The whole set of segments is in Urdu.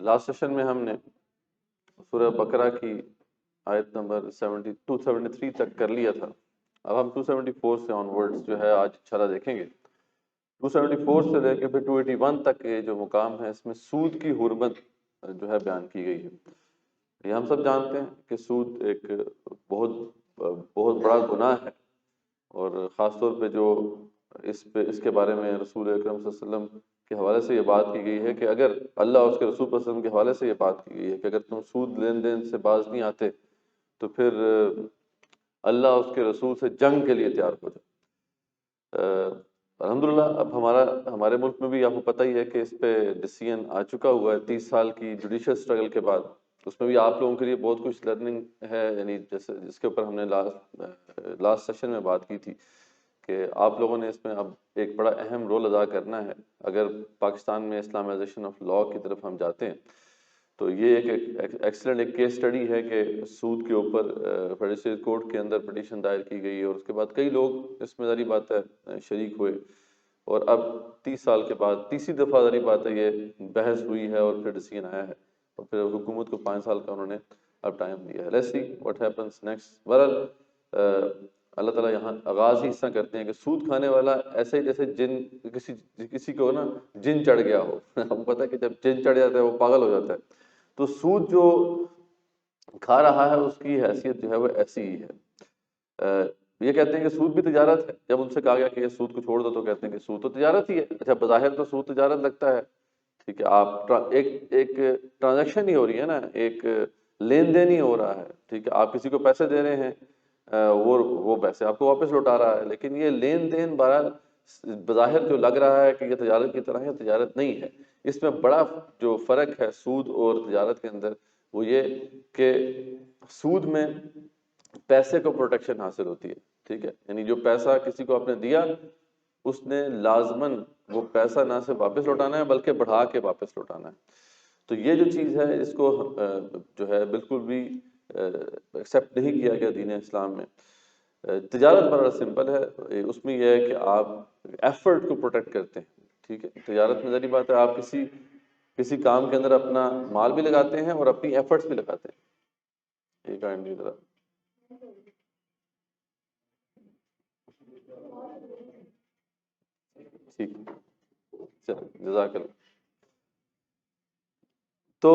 لاسٹ سیشن میں ہم نے سورہ بقرہ کی آیت نمبر 73 تک کر لیا تھا. اب ہم 274 سے آن ورڈز جو ہے آج انشاءاللہ دیکھیں گے. 274 سے لے کے پھر 281 تک کے جو مقام ہے اس میں سود کی حرمت جو ہے بیان کی گئی ہے. یہ ہم سب جانتے ہیں کہ سود ایک بہت بڑا گناہ ہے، اور خاص طور پہ جو اس کے بارے میں رسول اکرم صلی اللہ علیہ وسلم کے حوالے سے یہ بات کی گئی ہے کہ اگر اللہ اور اس کے رسول صلی اللہ علیہ وسلم کے حوالے سے یہ بات کی گئی ہے کہ اگر تم سود لین دین سے باز نہیں آتے تو پھر اللہ اور اس کے رسول سے جنگ کے لیے تیار ہو جائے. الحمدللہ اب ہمارے ملک میں بھی آپ کو پتہ ہی ہے کہ اس پہ ڈیسیژن آ چکا ہوا ہے 30 سال کی جوڈیشل سٹرگل کے بعد. اس میں بھی آپ لوگوں کے لیے بہت کچھ لرننگ ہے، یعنی جیسے جس کے اوپر ہم نے لاسٹ سیشن میں بات کی تھی کہ آپ لوگوں نے اس میں اب ایک بڑا اہم رول ادا کرنا ہے. اگر پاکستان میں اسلامائزیشن آف لاء کی طرف ہم جاتے ہیں تو یہ ایک ایکسلنٹ ایک کیس اسٹڈی ہے کہ سود کے اوپر فیڈرل کورٹ کے اندر پٹیشن دائر کی گئی، اور اس کے بعد کئی لوگ اس میں ظاہری بات ہے شریک ہوئے، اور اب 30 سال کے بعد تیسری دفعہ ظاہری بات ہے یہ بحث ہوئی ہے اور پھر ڈیسیژن آیا ہے، اور پھر حکومت کو 5 سال کا انہوں نے اب ٹائم دیا ہے. Let's see what happens next. بہرحال اللہ تعالیٰ یہاں آغاز ہی اس طرح کرتے ہیں کہ سود کھانے والا ایسے ہی جیسے کسی کو نا جن چڑھ گیا ہو. ہم کو پتہ ہے کہ جب جن چڑھ جاتا ہے وہ پاگل ہو جاتا ہے. تو سود جو کھا رہا ہے اس کی حیثیت جو ہے وہ ایسی ہی ہے. یہ کہتے ہیں کہ سود بھی تجارت ہے. جب ان سے کہا گیا کہ یہ سود کو چھوڑ دو تو کہتے ہیں کہ سود تو تجارت ہی ہے. اچھا بظاہر تو سود تجارت لگتا ہے، ٹھیک ہے، آپ ایک ٹرانزیکشن ہی ہو رہی ہے نا، ایک لین دین ہی ہو رہا ہے، ٹھیک ہے، آپ کسی کو پیسے دے رہے ہیں، وہ پیسے آپ کو واپس لوٹا رہا ہے. لیکن یہ لین دین بظاہر جو لگ رہا ہے کہ یہ تجارت کی طرح ہے، تجارت نہیں ہے. اس میں بڑا جو فرق ہے سود اور تجارت کے اندر وہ یہ کہ سود میں پیسے کو پروٹیکشن حاصل ہوتی ہے، ٹھیک ہے، یعنی جو پیسہ کسی کو آپ نے دیا اس نے لازماً وہ پیسہ نہ صرف واپس لوٹانا ہے بلکہ بڑھا کے واپس لوٹانا ہے. تو یہ جو چیز ہے اس کو جو ہے بالکل بھی ایکسیپٹ نہیں کیا گیا دین اسلام میں. تجارت بڑا سمپل ہے، اس میں یہ ہے کہ آپ ایفرٹ کو پروٹیکٹ کرتے ہیں، ٹھیک ہے. تجارت میں ذری بات ہے آپ کسی کام کے اندر اپنا مال بھی لگاتے ہیں اور اپنی ایفرٹس بھی لگاتے ہیں. ایک آئندی طرح ٹھیک، چلو جزاک اللہ. تو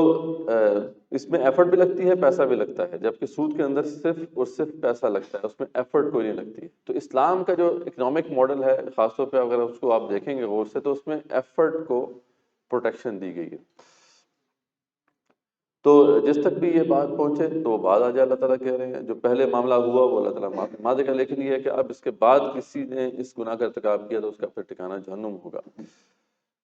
اس میں ایفرٹ بھی لگتی ہے، پیسہ بھی لگتا ہے، جبکہ سود کے اندر صرف اور صرف پیسہ لگتا ہے، اس میں ایفرٹ کوئی نہیں لگتی. تو اسلام کا جو اکنامک ماڈل ہے خاص طور پہ اگر اس کو آپ دیکھیں گے غور سے تو اس میں ایفرٹ کو پروٹیکشن دی گئی ہے. تو جس تک بھی یہ بات پہنچے تو بعد آ جائے اللہ تعالیٰ کہہ رہے ہیں جو پہلے معاملہ ہوا وہ اللہ تعالیٰ معاف دے گا. لیکن یہ ہے کہ اب اس کے بعد کسی نے اس گناہ کا ارتکاب کیا تو اس کا پھر ٹھکانہ جہنم ہوگا.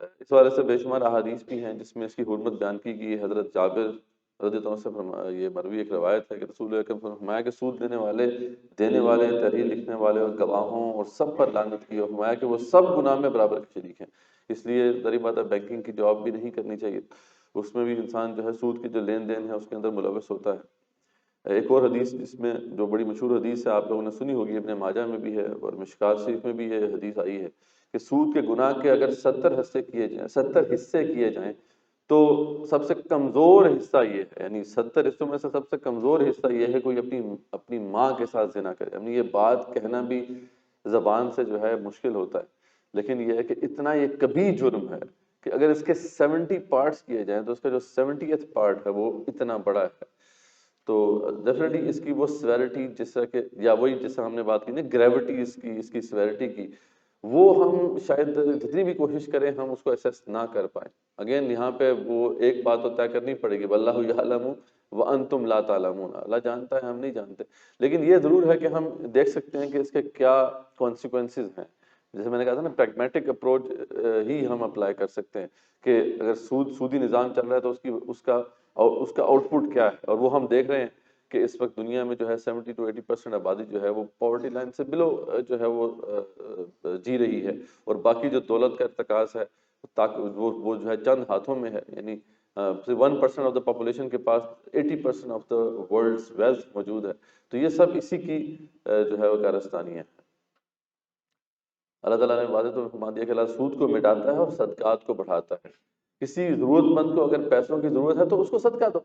اس والے سے بے شمار احادیث بھی ہیں جس میں اس کی حرمت بیان کی گئی. حضرت جابر رضی اللہ عنہ سے یہ مروی ایک روایت ہے کہ رسول اکرم صلی اللہ علیہ وسلم نے فرمایا کہ سود دینے والے تحریر لکھنے والے اور گواہوں اور سب پر لعنت کی، اور فرمایا کہ وہ سب گناہ میں برابر کے شریک ہیں. اس لیے ظاہر بات ہے بینکنگ کی جاب بھی نہیں کرنی چاہیے، اس میں بھی انسان جو ہے سود کی جو لین دین ہے اس کے اندر ملوث ہوتا ہے. ایک اور حدیث جس میں جو بڑی مشہور حدیث ہے آپ لوگوں نے سنی ہوگی، ابن ماجہ میں بھی ہے اور مشکات شریف میں بھی یہ حدیث آئی ہے کہ سود کے گناہ کے اگر 70 حصے کیے جائیں تو سب سے کمزور حصہ یہ ہے، یعنی 70 حصوں میں سے سب سے کمزور حصہ یہ ہے کوئی اپنی ماں کے ساتھ زنا کرے. یعنی یہ بات کہنا بھی زبان سے جو ہے مشکل ہوتا ہے، لیکن یہ ہے کہ اتنا یہ کبھی جرم ہے کہ اگر اس کے 70 پارٹس کیے جائیں تو اس کا جو 70th پارٹ ہے وہ اتنا بڑا ہے. تو ڈیفینیٹلی اس کی وہ سیویرٹی جس طرح کہ یا وہی جس طرح ہم نے بات کی نا گریوٹی اس کی سیویرٹی کی، وہ ہم شاید جتنی بھی کوشش کریں ہم اس کو ایسیس نہ کر پائیں. اگین یہاں پہ وہ ایک بات تو طے کرنی پڑے گی، واللہ یعلم وانتم لا تعلمون، اللہ جانتا ہے ہم نہیں جانتے. لیکن یہ ضرور ہے کہ ہم دیکھ سکتے ہیں کہ اس کے کیا کانسیکوینسز ہیں. جیسے میں نے کہا تھا نا پریگمیٹک اپروچ ہی ہم اپلائی کر سکتے ہیں کہ اگر سودی نظام چل رہا ہے تو اس کا آؤٹ پٹ کیا ہے. اور وہ ہم دیکھ رہے ہیں کہ اس وقت دنیا میں جو ہے 70 to 80% آبادی جو ہے وہ پاورٹی لائن سے بلو جو ہے وہ جی رہی ہے، اور باقی جو دولت کا ارتکاز ہے وہ جو ہے چند ہاتھوں میں ہے. یعنی 1% آف دا پاپولیشن کے پاس 80% آف دا ورلڈز ویلتھ موجود ہے. تو یہ سب اسی کی جو ہے وہ کارستانی ہے. اللہ تعالیٰ نے واضح طور پر فرما دیا کہ اللہ سود کو مٹاتا ہے اور صدقات کو بڑھاتا ہے. کسی ضرورت مند کو اگر پیسوں کی ضرورت ہے تو اس کو صدقہ دو،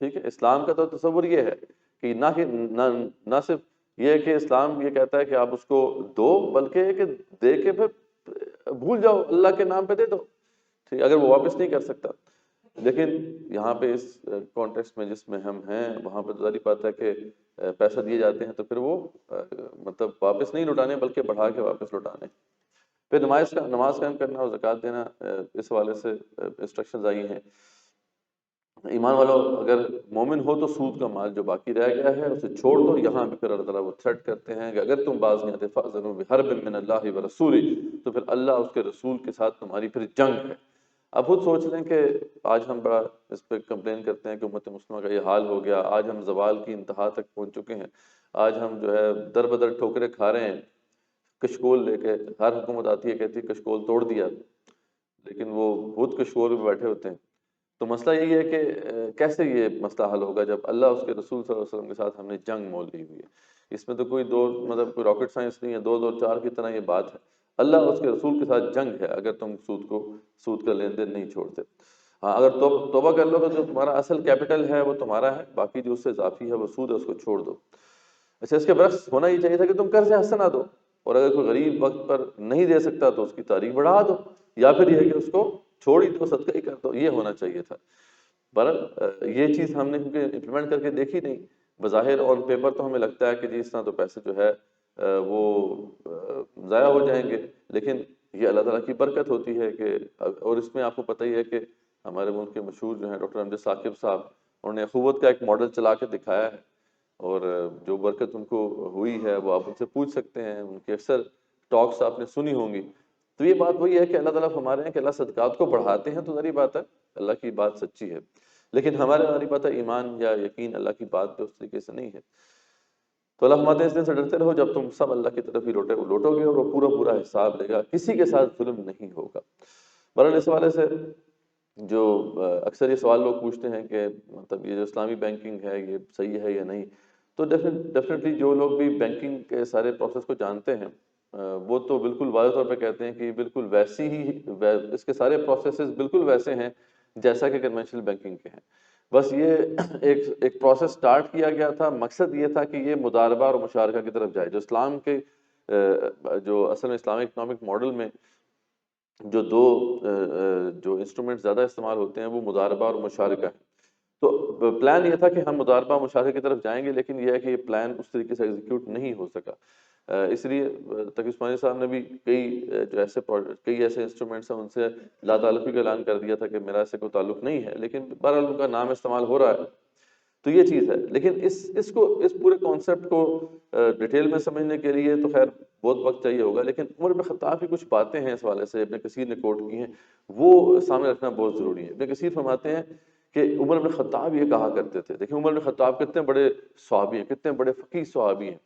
ٹھیک ہے. اسلام کا تو تصور یہ ہے کہ نہ صرف یہ ہے کہ اسلام یہ کہتا ہے کہ آپ اس کو دو، بلکہ یہ کہ دے کے پھر بھول جاؤ، اللہ کے نام پہ دے دو، ٹھیک، اگر وہ واپس نہیں کر سکتا. لیکن یہاں پہ اس کانٹیکسٹ میں جس میں ہم ہیں وہاں پہ ظاہری بات ہے کہ پیسہ دیے جاتے ہیں تو پھر وہ مطلب واپس نہیں لوٹانے بلکہ بڑھا کے واپس لوٹانے. پھر نماز قائم کرنا اور زکوٰۃ دینا، اس حوالے سے انسٹرکشنز آئی ہیں. ایمان والوں اگر مومن ہو تو سود کا مال جو باقی رہ گیا ہے اسے چھوڑ دو. یہاں بھی پھر اللہ تعالیٰ وہ تھریٹ کرتے ہیں کہ اگر تم باز نہیں آتے فَأْذَنُوا بِحَرْبٍ مِّنَ اللَّهِ وَرَسُولِهِ، تو پھر اللہ اس کے رسول کے ساتھ تمہاری پھر جنگ ہے. اب خود سوچ لیں کہ آج ہم بڑا اس پہ کمپلین کرتے ہیں کہ امت مسلمہ کا یہ حال ہو گیا، آج ہم زوال کی انتہا تک پہنچ چکے ہیں، آج ہم جو ہے در بدر ٹھوکریں کھا رہے ہیں کشکول لے کے. ہر حکومت آتی ہے کہتی ہے کشکول توڑ دیا، لیکن وہ خود کشکول میں بیٹھے ہوتے ہیں. تو مسئلہ یہی ہے کہ کیسے یہ مسئلہ حل ہوگا جب اللہ اس کے رسول صلی اللہ علیہ وسلم کے ساتھ ہم نے جنگ مول لی ہوئی ہے. اس میں تو کوئی مطلب کوئی راکٹ سائنس نہیں ہے، 2 2 4 کی طرح یہ بات ہے. اللہ اور اس کے رسول کے ساتھ جنگ ہے اگر تم سود کا لین دین نہیں چھوڑتے. ہاں اگر توبہ کر لو تو جو تمہارا اصل کیپٹل ہے وہ تمہارا ہے، باقی جو اس سے اضافی ہے وہ سود ہے، اس کو چھوڑ دو. اچھا، اس کے برعکس ہونا یہ چاہیے تھا کہ تم قرض حسنہ دو، اور اگر کوئی غریب وقت پر نہیں دے سکتا تو اس کی تاریخ بڑھا دو، یا پھر یہ ہے کہ اس کو چھوڑ ہی دو، صدقہ ہی کر دو. یہ ہونا چاہیے تھا. بہرحال یہ چیز ہم نے کیونکہ امپلیمنٹ کر کے دیکھی نہیں. بظاہر آن پیپر تو ہمیں لگتا ہے کہ جی اس طرح تو پیسے جو ہے وہ ضائع ہو جائیں گے، لیکن یہ اللہ تعالیٰ کی برکت ہوتی ہے کہ اور اس میں آپ کو پتہ ہی ہے کہ ہمارے ملک کے مشہور جو ہیں ڈاکٹر امجد ثاقب صاحب، انہوں نے اخوت کا ایک ماڈل چلا کے دکھایا ہے، اور جو برکت ان کو ہوئی ہے وہ آپ ان سے پوچھ سکتے ہیں. ان کی اکثر ٹاکس آپ نے سنی ہوں گی. تو یہ بات وہی ہے کہ اللہ تعالیٰ فرما رہے ہیں کہ اللہ صدقات کو بڑھاتے ہیں، تو ظاہری بات ہے اللہ کی بات سچی ہے، لیکن ہمارے ظاہری بات ہے ایمان یا یقین اللہ کی بات پہ اس طریقے سے نہیں ہے. تو اللہ فرماتے ہیں اس دن سے ڈرتے رہو جب تم سب اللہ کی طرف ہی لوٹو گے، اور وہ پورا حساب لے گا، کسی کے ساتھ ظلم نہیں ہوگا. بہرحال اس حوالے سے جو اکثر یہ سوال لوگ پوچھتے ہیں کہ مطلب یہ جو اسلامی بینکنگ ہے یہ صحیح ہے یا نہیں، تو ڈیفینیٹلی جو لوگ بھی بینکنگ کے سارے پروسیس کو جانتے ہیں وہ تو بالکل واضح طور پہ کہتے ہیں کہ یہ بالکل ویسی ہی اس کے سارے پروسیسز بالکل ویسے ہیں جیسا کہ کنونشنل بینکنگ کے ہیں. بس یہ ایک پروسیس سٹارٹ کیا گیا تھا، مقصد یہ تھا کہ یہ مضاربہ اور مشارکہ کی طرف جائے. جو اسلام کے جو اصل میں اسلامک اکنامک ماڈل میں جو جو انسٹرومنٹ زیادہ استعمال ہوتے ہیں وہ مضاربہ اور مشارکہ ہے. تو پلان یہ تھا کہ ہم مضاربہ مشارکہ کی طرف جائیں گے، لیکن یہ ہے کہ یہ پلان اس طریقے سے ایگزیکیوٹ نہیں ہو سکا. اس لیے تقی عثمانی صاحب نے بھی کئی ایسے انسٹرومنٹس ہیں ان سے لا تعلقی کا اعلان کر دیا تھا کہ میرا ایسے کوئی تعلق نہیں ہے، لیکن بہرحال ان کا نام استعمال ہو رہا ہے. تو یہ چیز ہے، لیکن اس پورے کانسیپٹ کو ڈیٹیل میں سمجھنے کے لیے تو خیر بہت وقت چاہیے ہوگا. لیکن عمر بن خطاب کی کچھ باتیں ہیں اس حوالے سے ابن کثیر نے کوٹ کی ہیں، وہ سامنے رکھنا بہت ضروری ہے. ابن کثیر فرماتے ہیں کہ عمر بن خطاب یہ کہا کرتے تھے، دیکھیں عمر بن خطاب کتنے بڑے صحابی ہیں، کتنے بڑے فقیہ صحابی ہیں.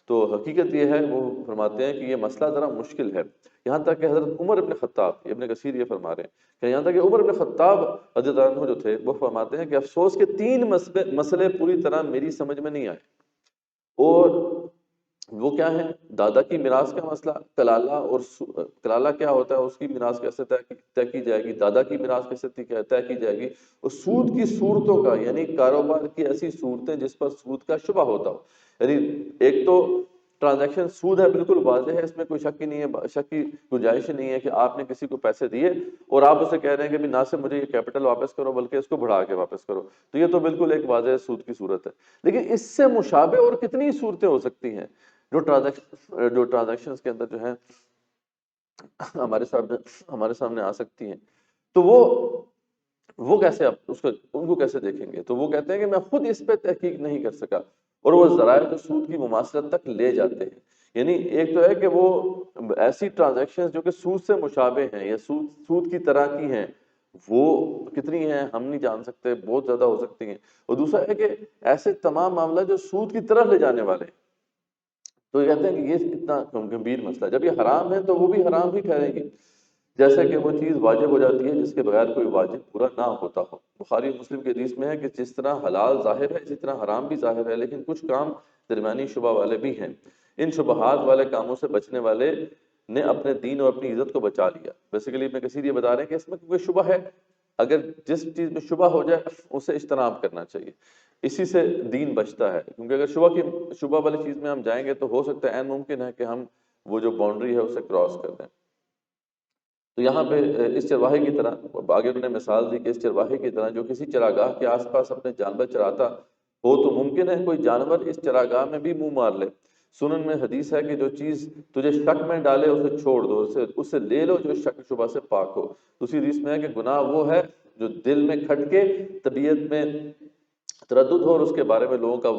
تو حقیقت یہ ہے، وہ فرماتے ہیں کہ یہ مسئلہ ذرا مشکل ہے، یہاں تک کہ حضرت عمر بن خطاب، ابن کثیر یہ فرما رہے ہیں کہ یہاں تک کہ عمر بن خطاب رضی اللہ عنہ جو تھے وہ فرماتے ہیں کہ افسوس کے 3 مسئلے پوری طرح میری سمجھ میں نہیں آئے، اور وہ کیا ہے؟ دادا کی میراث کا مسئلہ، کلالہ کیا ہوتا ہے، اس کی میراث کیسے طے کی جائے گی، دادا کی میراث کیسے طے کی جائے گی، اور سود کی صورتوں کا، یعنی کاروبار کی ایسی صورتیں جس پر سود کا شبہ ہوتا ہو. یعنی ایک تو ٹرانزیکشن سود ہے، بالکل واضح ہے، اس میں کوئی شک ہی نہیں ہے، شک کی گنجائش ہی نہیں ہے کہ آپ نے کسی کو پیسے دیے اور آپ اسے کہہ رہے ہیں کہ نہ صرف مجھے یہ کیپٹل واپس کرو بلکہ اس کو بڑھا کے واپس کرو. تو یہ تو بالکل ایک واضح سود کی صورت ہے. لیکن اس سے مشابہ اور کتنی صورتیں ہو سکتی ہیں جو ٹرانزیکشنز کے اندر جو ہیں ہمارے سامنے آ سکتی ہیں. تو وہ کیسے ان کو کیسے دیکھیں گے؟ تو وہ کہتے ہیں کہ میں خود اس پہ تحقیق نہیں کر سکا، اور وہ ذرائع کو سود کی مماثلت تک لے جاتے ہیں. یعنی ایک تو ہے کہ وہ ایسی ٹرانزیکشنز جو کہ سود سے مشابہ ہیں یا سود کی طرح کی ہیں، وہ کتنی ہیں ہم نہیں جان سکتے، بہت زیادہ ہو سکتی ہیں. اور دوسرا ہے کہ ایسے تمام معاملہ جو سود کی طرف لے جانے والے ہیں. تو یہ کہتے ہیں کہ یہ اتنا گمبھیر مسئلہ ہے، جب یہ حرام ہے تو وہ بھی حرام ہی ٹھہریں گے، جیسے کہ وہ چیز واجب ہو جاتی ہے جس کے بغیر کوئی واجب پورا نہ ہوتا ہو. بخاری و مسلم کے حدیث میں ہے کہ جس طرح حلال ظاہر ہے اسی طرح حرام بھی ظاہر ہے، لیکن کچھ کام درمیانی شبہ والے بھی ہیں. ان شبہات والے کاموں سے بچنے والے نے اپنے دین اور اپنی عزت کو بچا لیا. بیسیکلی ابن کثیر یہ بتا رہے ہیں کہ اس میں کوئی شبہ ہے، اگر جس چیز میں شبہ ہو جائے اسے اجتناب کرنا چاہیے، اسی سے دین بچتا ہے، کیونکہ اگر شبہ والی چیز میں ہم جائیں گے تو ہو سکتا ہے عین ممکن ہے کہ ہم وہ جو باؤنڈری ہے اسے کراس کر دیں۔ تو یہاں پہ اس چرواہے کی طرح آگے انہوں نے مثال دی کہ اس چرواہے کی طرح جو کسی چراگاہ کے آس پاس اپنے جانور چراتا ہو تو ممکن ہے کوئی جانور اس چراگاہ میں بھی منہ مار لے۔ سنن میں حدیث ہے کہ جو چیز تجھے شک میں ڈالے اسے چھوڑ دو، اسے لے لو جو شک شبہ سے پاک ہو۔ دوسری حدیث میں ہے کہ گناہ وہ ہے جو دل میں کھٹ کے طبیعت میں تردد ہو اور اس کے بارے میں لوگوں کا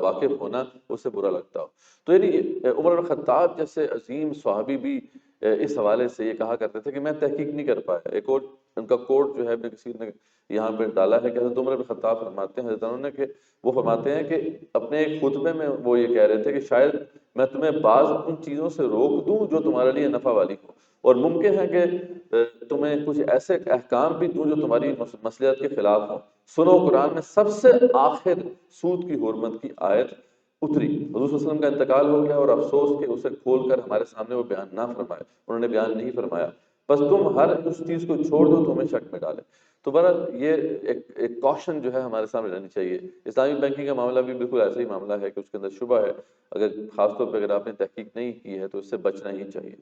واقف ہونا اس سے برا لگتا ہو۔ تو یعنی عمر بن خطاب جیسے عظیم صحابی بھی اس حوالے سے یہ کہا کرتے تھے کہ میں تحقیق نہیں کر پایا۔ ایک اور ان کا کوٹ جو ہے کسی نے یہاں پہ ڈالا ہے کہ حضرت عمر بن خطاب فرماتے ہیں حضرت انہوں نے کہ وہ فرماتے ہیں کہ اپنے ایک خطبے میں وہ یہ کہہ رہے تھے کہ شاید میں تمہیں بعض ان چیزوں سے روک دوں جو تمہارے لیے نفع والی ہو، اور ممکن ہے کہ تمہیں کچھ ایسے احکام بھی دوں جو تمہاری مصلحت کے خلاف ہوں۔ سنو قرآن میں سب سے آخر سود کی حرمت کی آیت اتری، حضور صلی اللہ علیہ وسلم کا انتقال ہو گیا اور افسوس کہ اسے کھول کر ہمارے سامنے وہ بیان نہ فرمائے، انہوں نے بیان نہیں فرمایا، بس تم ہر اس چیز کو چھوڑ دو تو ہمیں شک میں ڈالے۔ تو بہرحال یہ ایک کوشن جو ہے ہمارے سامنے رہنی چاہیے۔ اسلامی بینکنگ کا معاملہ بھی بالکل ایسا ہی معاملہ ہے کہ اس کے اندر شبہ ہے، اگر خاص طور پہ اگر آپ نے تحقیق نہیں کی ہے تو اس سے بچنا ہی چاہیے۔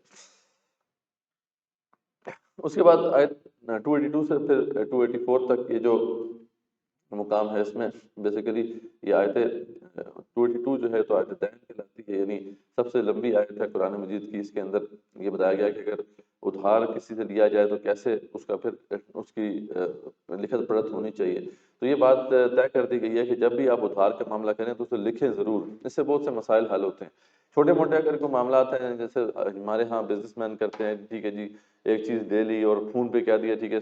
اس کے بعد آیت 282 سے پھر 284 تک یہ جو مقام ہے اس میں بیسیکلی یہ آیت 282 جو ہے تو آیت دین کہلاتی ہے، یعنی سب سے لمبی آیت ہے قرآن مجید کی۔ اس کے اندر یہ بتایا گیا کہ اگر ادھار کسی سے لیا جائے تو کیسے اس کا پھر اس کی لکھت پڑھت ہونی چاہیے۔ تو یہ بات طے کر دی گئی ہے کہ جب بھی آپ ادھار کا معاملہ کریں تو اسے لکھیں ضرور، اس سے بہت سے مسائل حل ہوتے ہیں۔ چھوٹے موٹے اگر کوئی معاملات ہیں جیسے ہمارے ہاں بزنس مین کرتے ہیں، ٹھیک ہے جی ایک چیز لے لی اور فون پہ کہہ دیا ٹھیک ہے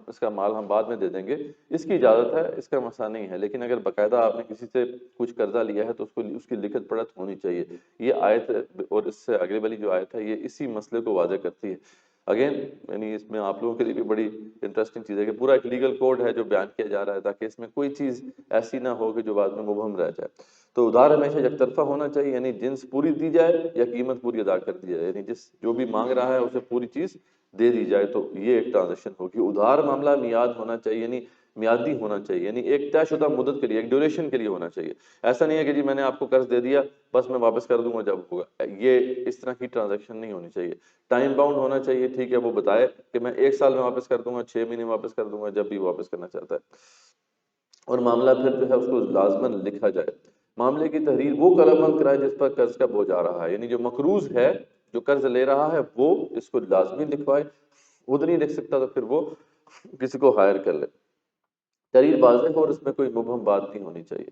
اس کا مال ہم بعد میں دے دیں گے، اس کی اجازت ہے، اس کا مسئلہ نہیں ہے، لیکن اگر باقاعدہ آپ نے کسی سے کچھ قرضہ لیا ہے تو اس کی لکھت پڑھت ہونی چاہیے۔ یہ آیت اور اس سے آگے والی جو آیت ہے یہ اسی مسئلے کو واضح کرتی ہے۔ اگین یعنی اس میں آپ لوگوں کے لیے بھی بڑی انٹرسٹنگ چیز ہے کہ پورا ایک لیگل کوڈ ہے جو بیان کیا جا رہا ہے تاکہ اس میں کوئی چیز ایسی نہ ہو کہ جو بعد میں مبہم رہ جائے۔ تو ادھار ہمیشہ یک طرفہ ہونا چاہیے، یعنی جنس پوری دی جائے یا قیمت پوری ادا کر دی جائے، یعنی جو بھی مانگ رہا ہے اسے پوری چیز دے دی جائے، تو یہ ایک ٹرانزیکشن ہوگی۔ ادھار معاملہ میعاد ہونا چاہیے، یعنی میعادی ہونا چاہیے، یعنی ایک طے شدہ مدت کے لیے، ایک ڈیوریشن کے لیے ہونا چاہیے۔ ایسا نہیں ہے کہ جی میں نے آپ کو قرض دے دیا بس میں واپس کر دوں گا جب ہوگا، یہ اس طرح کی ٹرانزیکشن نہیں ہونی چاہیے۔ ٹائم باؤنڈ ہونا چاہیے، ٹھیک ہے وہ بتائے کہ میں 1 سال میں واپس کر دوں گا، 6 مہینے میں واپس کر دوں گا، جب بھی واپس کرنا چاہتا ہے۔ اور معاملہ پھر جو ہے اس کو لازماً لکھا جائے۔ معاملے کی تحریر وہ قلم بند کرائے جس پر قرض کا بوجھ آ رہا ہے، یعنی جو مقروض ہے جو قرض لے رہا ہے وہ اس کو لازمی لکھوائے، خود نہیں لکھ سکتا تو پھر وہ کسی کو ہائر کر لے۔ تحریر واضح ہو اور اس میں کوئی مبہم بات نہیں ہونی چاہیے۔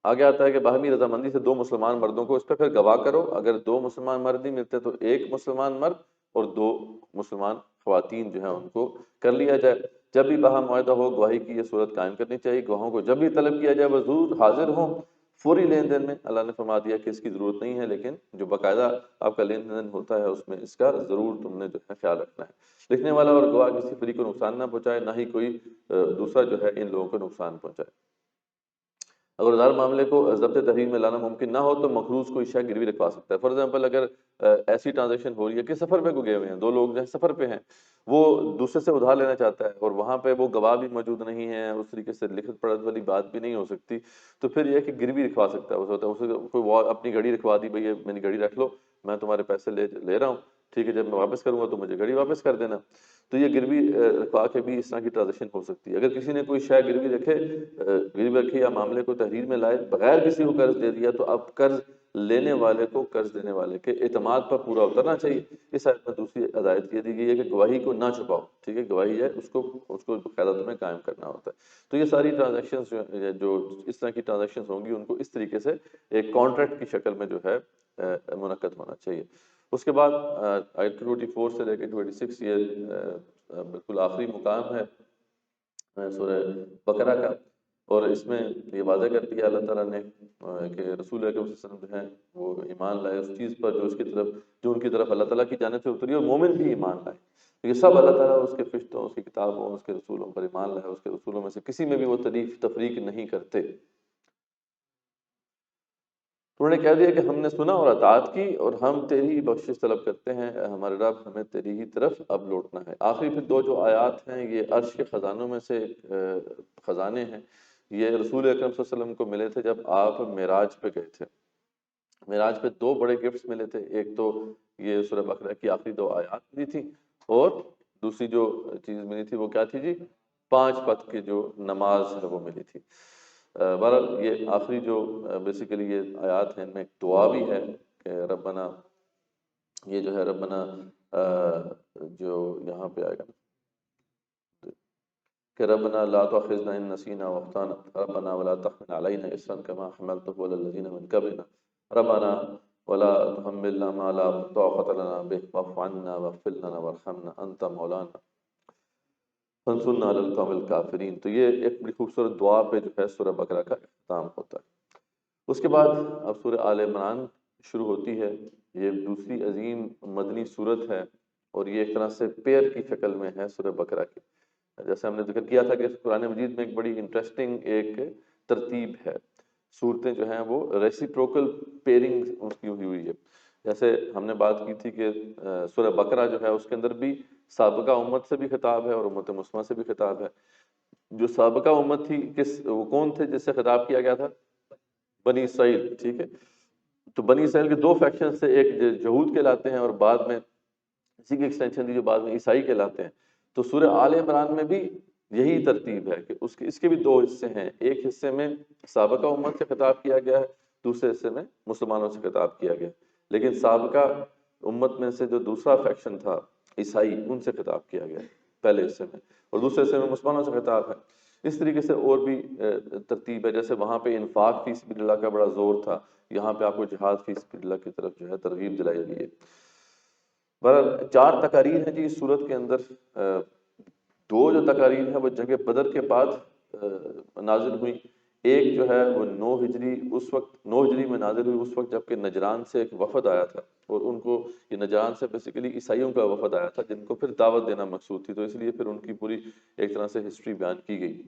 آگے آتا ہے کہ باہمی رضامندی سے 2 مسلمان مردوں کو اس پہ پھر گواہ کرو، اگر 2 مسلمان مرد نہیں ملتے تو 1 مسلمان مرد اور 2 مسلمان خواتین جو ہیں ان کو کر لیا جائے۔ جب بھی باہم معاہدہ ہو گواہی کی یہ صورت قائم کرنی چاہیے، گواہوں کو جب بھی طلب کیا جائے وہ ضرور حاضر ہوں۔ فوری لین دین میں اللہ نے فرما دیا کہ اس کی ضرورت نہیں ہے، لیکن جو باقاعدہ آپ کا لین دین ہوتا ہے اس میں اس کا ضرور تم نے جو ہے خیال رکھنا ہے۔ لکھنے والا اور گواہ کسی فریق کو نقصان نہ پہنچائے، نہ ہی کوئی دوسرا جو ہے ان لوگوں کو نقصان پہنچائے۔ اگر ادھار معاملے کو ضبط تحریر میں لانا ممکن نہ ہو تو مقروض کو شے گروی رکھوا سکتا ہے۔ فار ایگزامپل اگر ایسی ٹرانزیکشن ہو رہی ہے کہ سفر پہ کو گئے ہوئے ہیں، 2 لوگ جو ہیں سفر پہ ہیں، وہ دوسرے سے ادھار لینا چاہتا ہے اور وہاں پہ وہ گواہ بھی موجود نہیں ہے، اس طریقے سے لکھت پڑھت والی بات بھی نہیں ہو سکتی، تو پھر یہ ہے کہ گروی رکھوا سکتا ہے۔ اسے کوئی اپنی گھڑی رکھوا دی، بھئی میری گھڑی رکھ لو، میں تمہارے پیسے لے رہا ہوں، ٹھیک ہے جب میں واپس کروں گا تو مجھے گھڑی واپس کر دینا۔ تو یہ گروی رکھوا کے بھی اس طرح کی ٹرانزیکشن ہو سکتی ہے۔ اگر کسی نے کوئی شے گروی رکھے یا معاملے کو تحریر میں لائے بغیر کسی کو قرض دے دیا تو اب قرض لینے والے کو قرض دینے والے کے اعتماد پر پورا اترنا چاہیے۔ اس آیت میں دوسری ہدایت یہ دی گئی ہے کہ گواہی کو نہ چھپاؤ، ٹھیک ہے گواہی ہے اس کو باقاعدہ تمہیں قائم کرنا ہوتا ہے۔ تو یہ ساری ٹرانزیکشنز جو اس طرح کی ٹرانزیکشنز ہوں گی ان کو اس طریقے سے ایک کانٹریکٹ کی شکل میں جو ہے منعقد ہونا چاہیے۔ اس کے بعد آیت 224 سے لے کے 226 یہ بالکل آخری مقام ہے سورہ بقرہ کا، اور اس میں یہ واضح کر دیا اللہ تعالیٰ نے کہ رسول اکرم صلی اللہ علیہ وسلم جو ہیں وہ ایمان لائے اس چیز پر جو ان کی طرف اللہ تعالیٰ کی جانب سے اتری، اور مومن بھی ایمان لائے، یہ سب اللہ تعالیٰ اس کے فرشتوں، اس کی کتابوں، اس کے رسولوں پر ایمان لائے، اس کے رسولوں میں سے کسی میں بھی وہ تفریق نہیں کرتے۔ تو انہوں نے کہہ دیا کہ ہم نے سنا اور اطاعت کی اور ہم تیری ہی بخشش طلب کرتے ہیں، اے ہمارے رب ہمیں تیری ہی طرف اب لوٹنا ہے۔ آخری پھر دو جو آیات ہیں یہ عرش کے خزانوں میں سے خزانے ہیں، یہ رسول اکرم صلی اللہ علیہ وسلم کو ملے تھے جب آپ معراج پہ گئے تھے۔ معراج پہ دو بڑے گفٹس ملے تھے، ایک تو یہ سورہ بقرہ کی آخری دو آیات ملی تھی، اور دوسری جو چیز ملی تھی وہ کیا تھی جی؟ 5 وقت کی جو نماز ہے وہ ملی تھی۔ بہرحال یہ آخری جو بیسیکلی یہ آیات ہیں ان میں ایک دعا بھی ہے کہ ربنا، یہ جو ہے ربنا جو یہاں پہ آئے گا کہ ربنا لا تؤاخذنا ان نسینا واخطانا ربنا ولا تحمل علينا اصرا كما حملته على الذين من قبلنا ربنا ولا تحملنا ما لا طاقة لنا به واعف عنا واغفر لنا وارحمنا انت مولانا فانصرنا على القوم الكافرين۔ تو یہ ایک بڑی خوبصورت دعا پہ جو ہے سورہ بقرہ کا اختتام ہوتا ہے۔ اس کے بعد اب سورہ آل عمران شروع ہوتی ہے، یہ دوسری عظیم مدنی سورت ہے، اور یہ ایک طرح سے پیر کی شکل میں ہے سورہ بقرہ کی۔ جیسے ہم نے ذکر کیا تھا کہ قرآن مجید میں ایک بڑی انٹرسٹنگ ایک ترتیب ہے، صورتیں جو ہیں وہ ریسیپروکل پیئرنگ اس کی ہوئی ہے۔ جیسے ہم نے بات کی تھی کہ سورہ بقرہ جو ہے اس کے اندر بھی سابقہ امت سے بھی خطاب ہے اور امت مسلمہ سے بھی خطاب ہے۔ جو سابقہ امت تھی وہ کون تھے جس سے خطاب کیا گیا تھا؟ بنی اسرائیل، ٹھیک ہے۔ تو بنی اسرائیل کے دو فیکشن سے، ایک یہود کہلاتے ہیں اور بعد میں اسی کی ایکسٹینشن تھی جو بعد میں عیسائی کہلاتے ہیں۔ تو سورہ آل عمران میں بھی یہی ترتیب ہے کہ اس کے بھی دو حصے ہیں، ایک حصے میں سابقہ امت سے خطاب کیا گیا ہے، دوسرے حصے میں مسلمانوں سے خطاب کیا گیا، لیکن سابقہ امت میں سے جو دوسرا فیکشن تھا عیسائی، ان سے خطاب کیا گیا پہلے حصے میں، اور دوسرے حصے میں مسلمانوں سے خطاب ہے۔ اس طریقے سے اور بھی ترتیب ہے، جیسے وہاں پہ انفاق فی سبیل اللہ کا بڑا زور تھا، یہاں پہ آپ کو جہاد فی سبیل اللہ کی طرف جو ہے ترغیب دلائی گئی ہے۔ بہرحال 4 تقاریر ہیں جی اس صورت کے اندر۔ دو جو تقاریر ہیں وہ جنگ بدر کے بعد نازل ہوئی، ایک جو ہے وہ 9 ہجری، اس وقت 9 ہجری میں نازل ہوئی، اس وقت جبکہ نجران سے ایک وفد آیا تھا، اور ان کو یہ نجران سے بیسیکلی عیسائیوں کا وفد آیا تھا جن کو پھر دعوت دینا مقصود تھی، تو اس لیے پھر ان کی پوری ایک طرح سے ہسٹری بیان کی گئی۔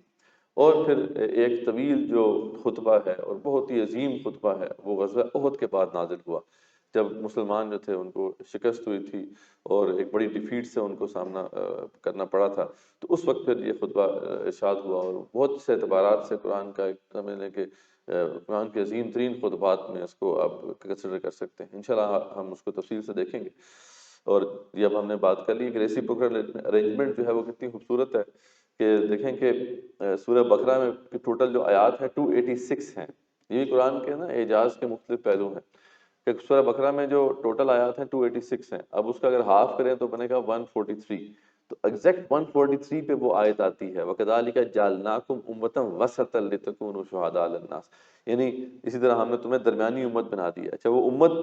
اور پھر ایک طویل جو خطبہ ہے اور بہت ہی عظیم خطبہ ہے وہ غزوہ احد کے بعد نازل ہوا، جب مسلمان جو تھے ان کو شکست ہوئی تھی اور ایک بڑی ڈیفیٹ سے ان کو سامنا کرنا پڑا تھا، تو اس وقت پھر یہ خطبہ ارشاد ہوا، اور بہت سے اعتبارات سے قرآن کا ایک سمجھ لیں کہ قرآن کے عظیم ترین خطبات میں اس کو آپ کنسیڈر کر سکتے ہیں۔ انشاءاللہ ہم اس کو تفصیل سے دیکھیں گے۔ اور یہ اب ہم نے بات کر لی کہ ریسیپروکل ارینجمنٹ جو ہے وہ کتنی خوبصورت ہے، کہ دیکھیں کہ سورہ بقرہ میں ٹوٹل جو آیات ہیں 286 ہیں۔ یہ قرآن کے نا اعجاز کے مختلف پہلو ہیں کہ سورہ بقرہ میں جو ٹوٹل آیات ہیں 286 ہیں، اب اس کا اگر ہاف کریں تو بنے گا 143، تو ایگزیکٹ 143 پہ وہ آیت آتی ہے وَكَذَلِكَ جَعَلْنَاكُمْ أُمَّةً وَسَطًا لِتَكُونُوا شُهَدَاءَ عَلَى النَّاسِ، یعنی اسی طرح ہم نے تمہیں درمیانی امت بنا دیا۔ اچھا وہ امت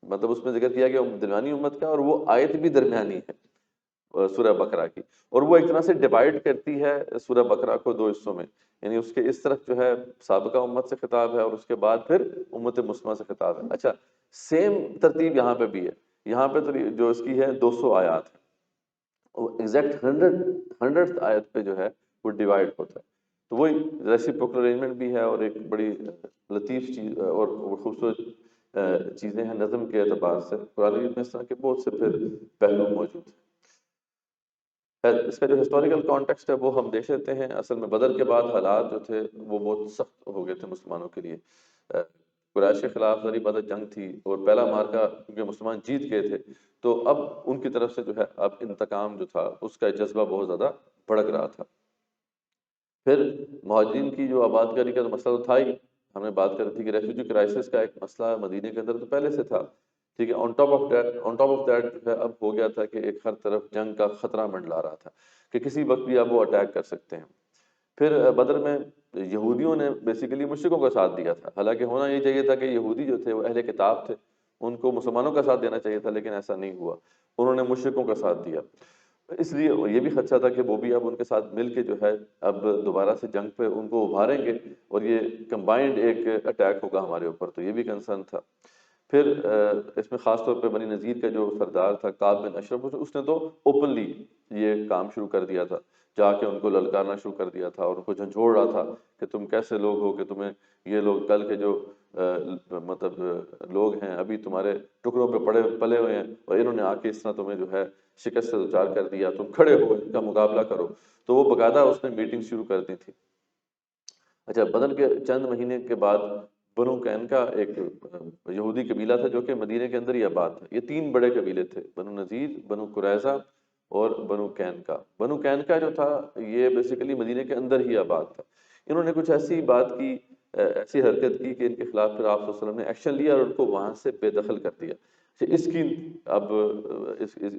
مطلب اس میں ذکر کیا گیا درمیانی امت کا، اور وہ آیت بھی درمیانی ہے سورہ بقرہ کی، اور وہ ایک طرح سے ڈیوائیڈ کرتی ہے سورہ بقرہ کو دو حصوں میں، یعنی اس کے اس طرف جو ہے سابقہ امت سے خطاب ہے اور اس کے بعد پھر امت مسلمہ سے خطاب ہے۔ اچھا سیم ترتیب یہاں پہ بھی ہے، یہاں پہ تو جو اس کی ہے 200 آیات ہے، ایگزیکٹ 100th آیت پہ جو ہے وہ ڈیوائیڈ ہوتا ہے۔ تو وہی ریسیپروکل ارینجمنٹ بھی ہے، اور ایک بڑی لطیف چیز اور خوبصورت چیزیں ہیں نظم کے اعتبار سے، قرآن مجید میں اس طرح کے بہت سے پھر پہلو موجود ہیں۔ اس کا جو ہسٹوریکل کانٹیکسٹ ہے وہ ہم دیکھ لیتے ہیں۔ اصل میں بدر کے بعد حالات جو تھے وہ بہت سخت ہو گئے تھے مسلمانوں کے لیے۔ قریش کے خلاف ذری بدر جنگ تھی، اور پہلا مارکا کیونکہ مسلمان جیت گئے تھے، تو اب ان کی طرف سے جو ہے اب انتقام جو تھا اس کا جذبہ بہت زیادہ بھڑک رہا تھا۔ پھر مہاجرین کی جو آباد کاری کا مسئلہ تو تھا ہی، ہم نے بات کری تھی کہ ریفیوجی کرائسس کا ایک مسئلہ مدینے کے اندر تو پہلے سے تھا، ٹھیک ہے۔ آن ٹاپ آف دیٹ جو ہے اب ہو گیا تھا کہ ایک ہر طرف جنگ کا خطرہ منڈلا رہا تھا کہ کسی وقت بھی اب وہ اٹیک کر سکتے ہیں۔ پھر بدر میں یہودیوں نے بیسیکلی مشرکوں کا ساتھ دیا تھا، حالانکہ ہونا یہ چاہیے تھا کہ یہودی جو تھے وہ اہل کتاب تھے، ان کو مسلمانوں کا ساتھ دینا چاہیے تھا، لیکن ایسا نہیں ہوا، انہوں نے مشرکوں کا ساتھ دیا۔ اس لیے یہ بھی خدشہ تھا کہ وہ بھی اب ان کے ساتھ مل کے جو ہے اب دوبارہ سے جنگ پہ ان کو ابھاریں گے، اور یہ کمبائنڈ ایک اٹیک ہوگا ہمارے اوپر، تو یہ بھی کنسرن تھا۔ پھر اس میں خاص طور پہ بنی نذیر کا جو سردار تھا کعب بن اشرف، اس نے تو اوپنلی یہ کام شروع کر دیا تھا، جا کے ان کو للکارنا شروع کر دیا تھا اور ان کو جھنجھوڑ رہا تھا کہ تم کیسے لوگ ہو کہ تمہیں یہ لوگ کل کے جو مطلب لوگ ہیں ابھی تمہارے ٹکڑوں پہ پلے ہوئے ہیں اور انہوں نے آ کے اس طرح تمہیں جو ہے شکست سے دوچار کر دیا، تم کھڑے ہو ان کا مقابلہ کرو۔ تو وہ باقاعدہ اس نے میٹنگ شروع کر دی تھی۔ اچھا، بدر کے چند مہینے کے بعد بنو قینقاع ایک یہودی قبیلہ تھا جو کہ مدینے کے اندر ہی آباد تھا۔ یہ تین بڑے قبیلے تھے، بنو نذیر، بنو قریظہ اور بنو قینقاع۔ بنو قینقاع جو تھا یہ بیسیکلی مدینے کے اندر ہی آباد تھا۔ انہوں نے کچھ ایسی بات کی، ایسی حرکت کی کہ ان کے خلاف پھر آپ صلی اللہ علیہ وسلم نے ایکشن لیا اور ان کو وہاں سے بے دخل کر دیا۔ اس کی اب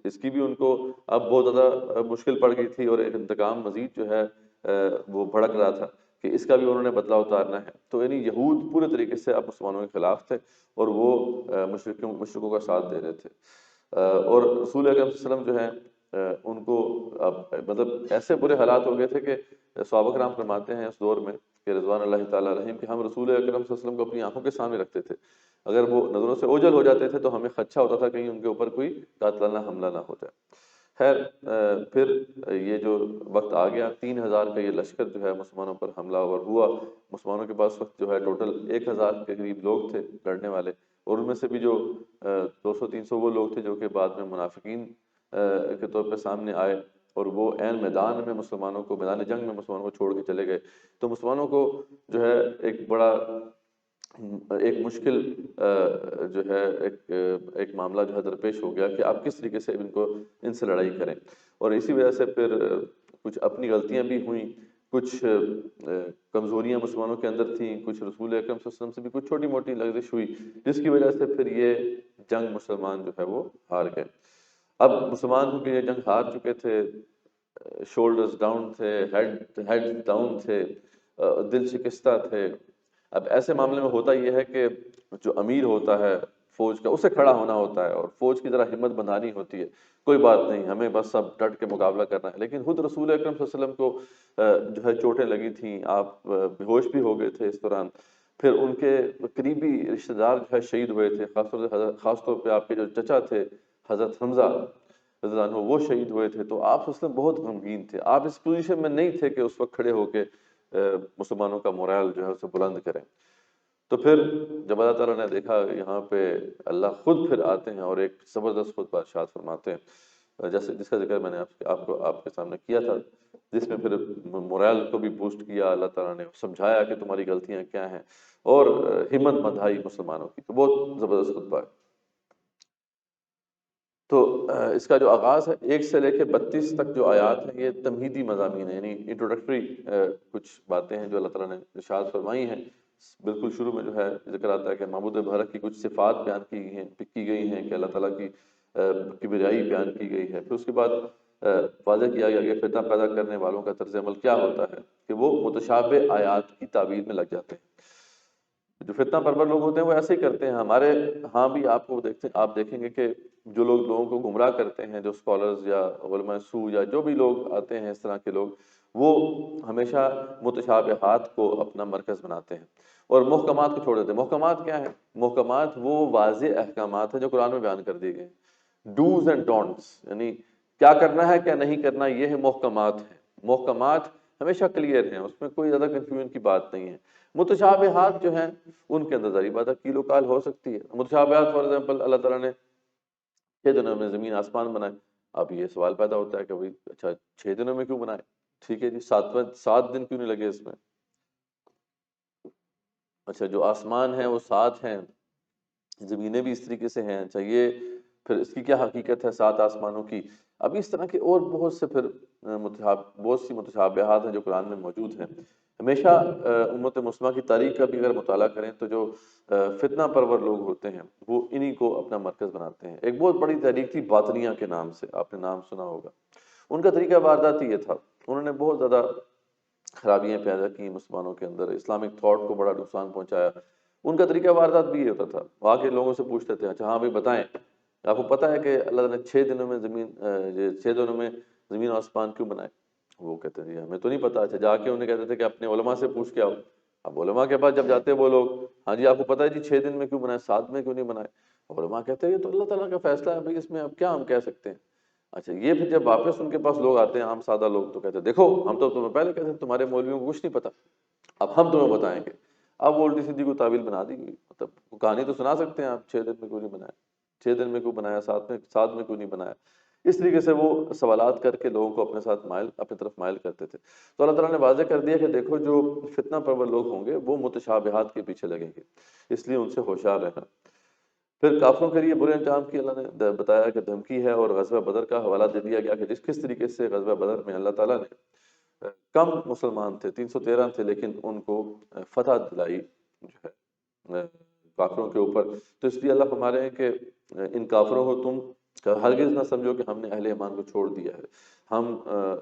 اس کی بھی ان کو اب بہت زیادہ مشکل پڑ گئی تھی اور ایک انتقام مزید جو ہے وہ بھڑک رہا تھا کہ اس کا بھی انہوں نے بدلہ اتارنا ہے۔ تو یعنی یہود پورے طریقے سے اب مسلمانوں کے خلاف تھے اور وہ مشرکوں کا ساتھ دے رہے تھے، اور رسول اکرم صلی اللہ علیہ وسلم جو ہے ان کو اب مطلب ایسے برے حالات ہو گئے تھے کہ صحابہ کرام فرماتے ہیں اس دور میں کہ رضوان اللہ تعالیٰ علیہم کہ ہم رسول اکرم صلی اللہ علیہ وسلم کو اپنی آنکھوں کے سامنے رکھتے تھے، اگر وہ نظروں سے اوجھل ہو جاتے تھے تو ہمیں خدشہ ہوتا تھا کہیں ان کے اوپر کوئی قاتلانہ حملہ نہ ہو جائے۔ خیر، پھر یہ جو وقت آ گیا، 3000 کا یہ لشکر جو ہے مسلمانوں پر حملہ آور ہوا۔ مسلمانوں کے پاس وقت جو ہے ٹوٹل 1000 کے قریب لوگ تھے لڑنے والے، اور ان میں سے بھی جو 200-300 وہ لوگ تھے جو کہ بعد میں منافقین کے طور پہ سامنے آئے اور وہ عین میدان میں مسلمانوں کو، میدان جنگ میں مسلمانوں کو چھوڑ کے چلے گئے۔ تو مسلمانوں کو جو ہے ایک مشکل جو ہے ایک معاملہ جو ہے درپیش ہو گیا کہ آپ کس طریقے سے ان سے لڑائی کریں، اور اسی وجہ سے پھر کچھ اپنی غلطیاں بھی ہوئیں، کچھ کمزوریاں مسلمانوں کے اندر تھیں، کچھ رسول اکرم صلی اللہ علیہ وسلم سے بھی کچھ چھوٹی موٹی لغزش ہوئی، جس کی وجہ سے پھر یہ جنگ مسلمان جو ہے وہ ہار گئے۔ اب مسلمان کیونکہ یہ جنگ ہار چکے تھے، شولڈرز ڈاؤن تھے، ہیڈ ڈاؤن تھے، دل شکستہ تھے۔ اب ایسے معاملے میں ہوتا یہ ہے کہ جو امیر ہوتا ہے فوج کا، اسے کھڑا ہونا ہوتا ہے اور فوج کی ذرا ہمت بندھانی ہوتی ہے، کوئی بات نہیں، ہمیں بس اب ڈٹ کے مقابلہ کرنا ہے۔ لیکن خود رسول اکرم صلی اللہ علیہ وسلم کو جو ہے چوٹیں لگی تھیں، آپ بے ہوش بھی ہو گئے تھے اس دوران، پھر ان کے قریبی رشتہ دار جو ہے شہید ہوئے تھے، خاص طور پہ آپ کے جو چچا تھے حضرت حمزہ رضی اللہ عنہ، وہ شہید ہوئے تھے۔ تو آپ اس میں بہت غمگین تھے، آپ اس پوزیشن میں نہیں تھے کہ اس وقت کھڑے ہو کے مسلمانوں کا مورال جو ہے اسے بلند کریں۔ تو پھر جب اللہ تعالیٰ نے دیکھا یہاں پہ اللہ خود پھر آتے ہیں اور ایک زبردست خود بادشاہ فرماتے ہیں، جیسے جس کا ذکر میں نے آپ کے سامنے کیا تھا، جس میں پھر مورال کو بھی بوسٹ کیا اللہ تعالیٰ نے، سمجھایا کہ تمہاری غلطیاں کیا ہیں اور ہمت بندھائی مسلمانوں کی۔ تو بہت زبردست خطبہ ہے۔ تو اس کا جو آغاز ہے 1 سے لے کے 32 تک جو آیات ہیں یہ تمہیدی مضامین ہیں، یعنی انٹروڈکٹری کچھ باتیں ہیں جو اللہ تعالیٰ نے ارشاد فرمائی ہیں۔ بالکل شروع میں جو ہے ذکر آتا ہے کہ معبود برحق کی کچھ صفات بیان کی گئی ہیں کہ اللہ تعالیٰ کی کبریائی بیان کی گئی ہے۔ پھر اس کے بعد واضح کیا گیا کہ فتنہ پیدا کرنے والوں کا طرز عمل کیا ہوتا ہے کہ وہ متشابہ آیات کی تعویل میں لگ جاتے ہیں۔ جو فتنہ پرور لوگ ہوتے ہیں وہ ایسے ہی کرتے ہیں۔ ہمارے ہاں بھی آپ دیکھیں گے کہ جو لوگ لوگوں کو گمراہ کرتے ہیں، جو اسکالرز یا علماء سو یا جو بھی لوگ آتے ہیں اس طرح کے لوگ، وہ ہمیشہ متشابہات کو اپنا مرکز بناتے ہیں اور محکمات کو چھوڑ دیتے ہیں۔ محکمات کیا ہیں؟ محکمات وہ واضح احکامات ہیں جو قرآن میں بیان کر دیے گئے ہیں، ڈوز اینڈ ڈونٹس، یعنی کیا کرنا ہے کیا نہیں کرنا، یہ ہے محکمات ہیں۔ محکمات ہمیشہ کلیئر ہیں، اس میں کوئی زیادہ کنفیوژن کی بات نہیں ہے۔ متشابہات جو ہیں ان کے اندر ذری بات کیل و کال ہو سکتی ہے۔ متشابہات فار ایگزامپل اللہ تعالیٰ نے 6 دنوں میں زمین آسمان بنائے۔ اب یہ سوال پیدا ہوتا ہے کہ بھائی اچھا 6 دنوں میں کیوں بنائے؟ ٹھیک ہے جی، 7 دن کیوں نہیں لگے اس میں؟ اچھا جو آسمان ہیں وہ 7 ہیں، زمینیں بھی اس طریقے سے ہیں، اچھا یہ پھر اس کی کیا حقیقت ہے 7 آسمانوں کی؟ اب اس طرح کے اور بہت سے پھر بہت سی متشابہات ہیں جو قرآن میں موجود ہیں۔ ہمیشہ امت مسلمہ کی تاریخ کا بھی اگر مطالعہ کریں تو جو فتنہ پرور لوگ ہوتے ہیں وہ انہی کو اپنا مرکز بناتے ہیں۔ ایک بہت بڑی تحریک تھی باطنیہ کے نام سے، آپ نے نام سنا ہوگا۔ ان کا طریقہ واردات یہ تھا، انہوں نے بہت زیادہ خرابیاں پیدا کی مسلمانوں کے اندر، اسلامک تھاٹ کو بڑا نقصان پہنچایا۔ ان کا طریقہ واردات بھی یہ ہوتا تھا، وہ آ کے لوگوں سے پوچھتے تھے اچھا ہاں بھائی بتائیں آپ کو پتہ ہے کہ اللہ نے 6 دنوں میں زمین و آسمان کیوں بنائے؟ وہ کہتے تھے ہمیں تو نہیں پتا۔ اچھا جا کے انہیں کہتے تھے کہ اپنے علماء سے پوچھ کے آؤ۔ اب علماء کے پاس جب جاتے وہ لوگ، ہاں جی آپ کو پتہ ہے جی 6 دن میں کیوں بنائے، 7 میں کیوں نہیں بنائے؟ علماء کہتے ہیں یہ تو اللہ تعالیٰ کا فیصلہ ہے بھائی، اس میں اب کیا ہم کہہ سکتے ہیں۔ اچھا یہ پھر جب واپس ان کے پاس لوگ آتے ہیں عام سادہ لوگ تو کہتے ہیں دیکھو ہم تو تمہیں پہلے کہتے ہیں تمہارے مولویوں کو کچھ نہیں پتا، اب ہم تمہیں بتائیں گے۔ اب وہ الٹی سیدھی کو تعویل بنا دی گئی، مطلب وہ کہانی تو سنا سکتے ہیں آپ 6 دن میں کیوں نہیں بنایا، 6 دن میں کیوں بنایا، 7 میں کیوں نہیں بنایا، اس طریقے سے وہ سوالات کر کے لوگوں کو اپنے ساتھ اپنی طرف مائل کرتے تھے۔ تو اللہ تعالیٰ نے واضح کر دیا کہ دیکھو جو فتنہ پرور لوگ ہوں گے وہ متشابہات کے پیچھے لگیں گے، اس لیے ان سے ہوشیار رہنا۔ پھر کافروں کے لیے برے انجام کی اللہ نے بتایا کہ دھمکی ہے، اور غزوہ بدر کا حوالہ دے دیا گیا کہ کس طریقے سے غزوہ بدر میں اللہ تعالیٰ نے کم مسلمان تھے، 313 تھے، لیکن ان کو فتح دلائی جو ہے کافروں کے اوپر۔ تو اس لیے اللہ فرما رہے ہیں کہ ان کافروں کو تم ہرگز نہ سمجھو کہ ہم نے اہل ایمان کو چھوڑ دیا ہے، ہم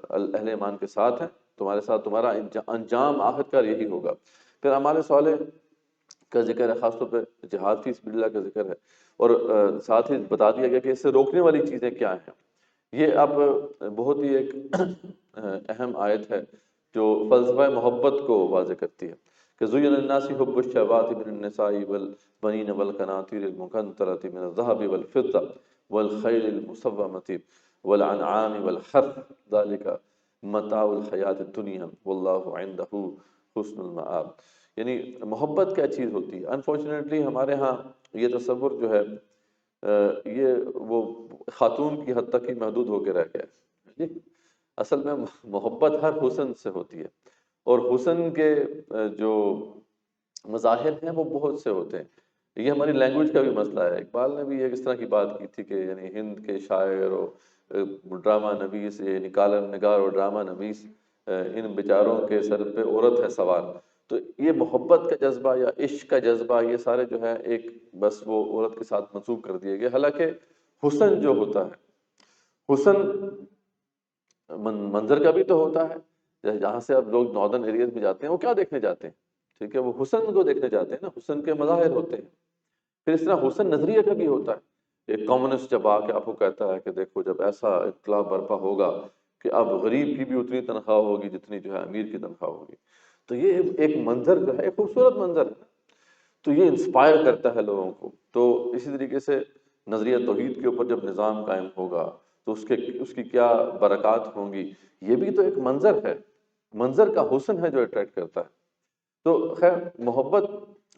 اہل ایمان کے ساتھ ہیں، تمہارے ساتھ، تمہارا انجام آخرکار یہی ہوگا۔ پھر اعمال صالح کا ذکر ہے، خاص طور پہ جہاد فی سبیل اللہ کا ذکر ہے، اور ساتھ ہی بتا دیا گیا کہ اس سے روکنے والی چیزیں کیا ہیں۔ یہ اب بہت ہی ایک اہم آیت ہے جو فلسفہ محبت کو واضح کرتی ہے کہ زُيِّنَ لِلنَّاسِ حُبُّ الشَّهَوَاتِ مِنَ النِّسَاءِ وَالْبَنِينَ وَالْقَنَاطِيرِ الْمُقَنطَرَةِ مِنَ الذَّهَبِ وَالْفِضَّةِ وَالْخَيْلِ الْمُسَوَّمَةِ وَالْأَنْعَامِ وَالْحَرْثِ ذَلِكَ مَتَاعُ الْحَيَاةِ الدُّنْيَا وَاللَّهُ عِندَهُ حُسْنُ الْمَآبِ۔ یعنی محبت کیا چیز ہوتی ہے؟ انفارچونیٹلی ہمارے ہاں یہ تصور جو ہے یہ وہ خاتون کی حد تک ہی محدود ہو کے رہ گیا ہے۔ اصل میں محبت ہر حسن سے ہوتی ہے، اور حسن کے جو مظاہر ہیں وہ بہت سے ہوتے ہیں۔ یہ ہماری لینگویج کا بھی مسئلہ ہے۔ اقبال نے بھی ایک اس طرح کی بات کی تھی کہ یعنی ہند کے شاعر اور ڈرامہ نویس، یعنی کالم نگار اور ڈرامہ نویس، ان بیچاروں کے سر پہ عورت ہے سوار۔ تو یہ محبت کا جذبہ یا عشق کا جذبہ یہ سارے جو ہے ایک بس وہ عورت کے ساتھ منسوب کر دیے گئے، حالانکہ حسن جو ہوتا ہے، حسن منظر کا بھی تو ہوتا ہے۔ جہاں سے اب لوگ ناردرن ایریاز میں جاتے ہیں وہ کیا دیکھنے جاتے ہیں؟ ٹھیک ہے، وہ حسن کو دیکھنے جاتے ہیں نا، حسن کے مظاہر ہوتے ہیں۔ پھر اس طرح حسن نظریے کا بھی ہوتا ہے۔ ایک کمیونسٹ جب آ کے آپ کو کہتا ہے کہ دیکھو جب ایسا انقلاب برپا ہوگا کہ اب غریب کی بھی اتنی تنخواہ ہوگی جتنی جو ہے امیر کی تنخواہ ہوگی، تو یہ ایک منظر جو ہے ایک خوبصورت منظر ہے، تو یہ انسپائر کرتا ہے لوگوں کو۔ تو اسی طریقے سے نظریہ توحید کے اوپر جب نظام قائم ہوگا تو اس کی کیا برکات ہوں گی، یہ بھی تو ایک منظر ہے، منظر کا حسن ہے جو اٹریکٹ کرتا ہے۔ تو خیر محبت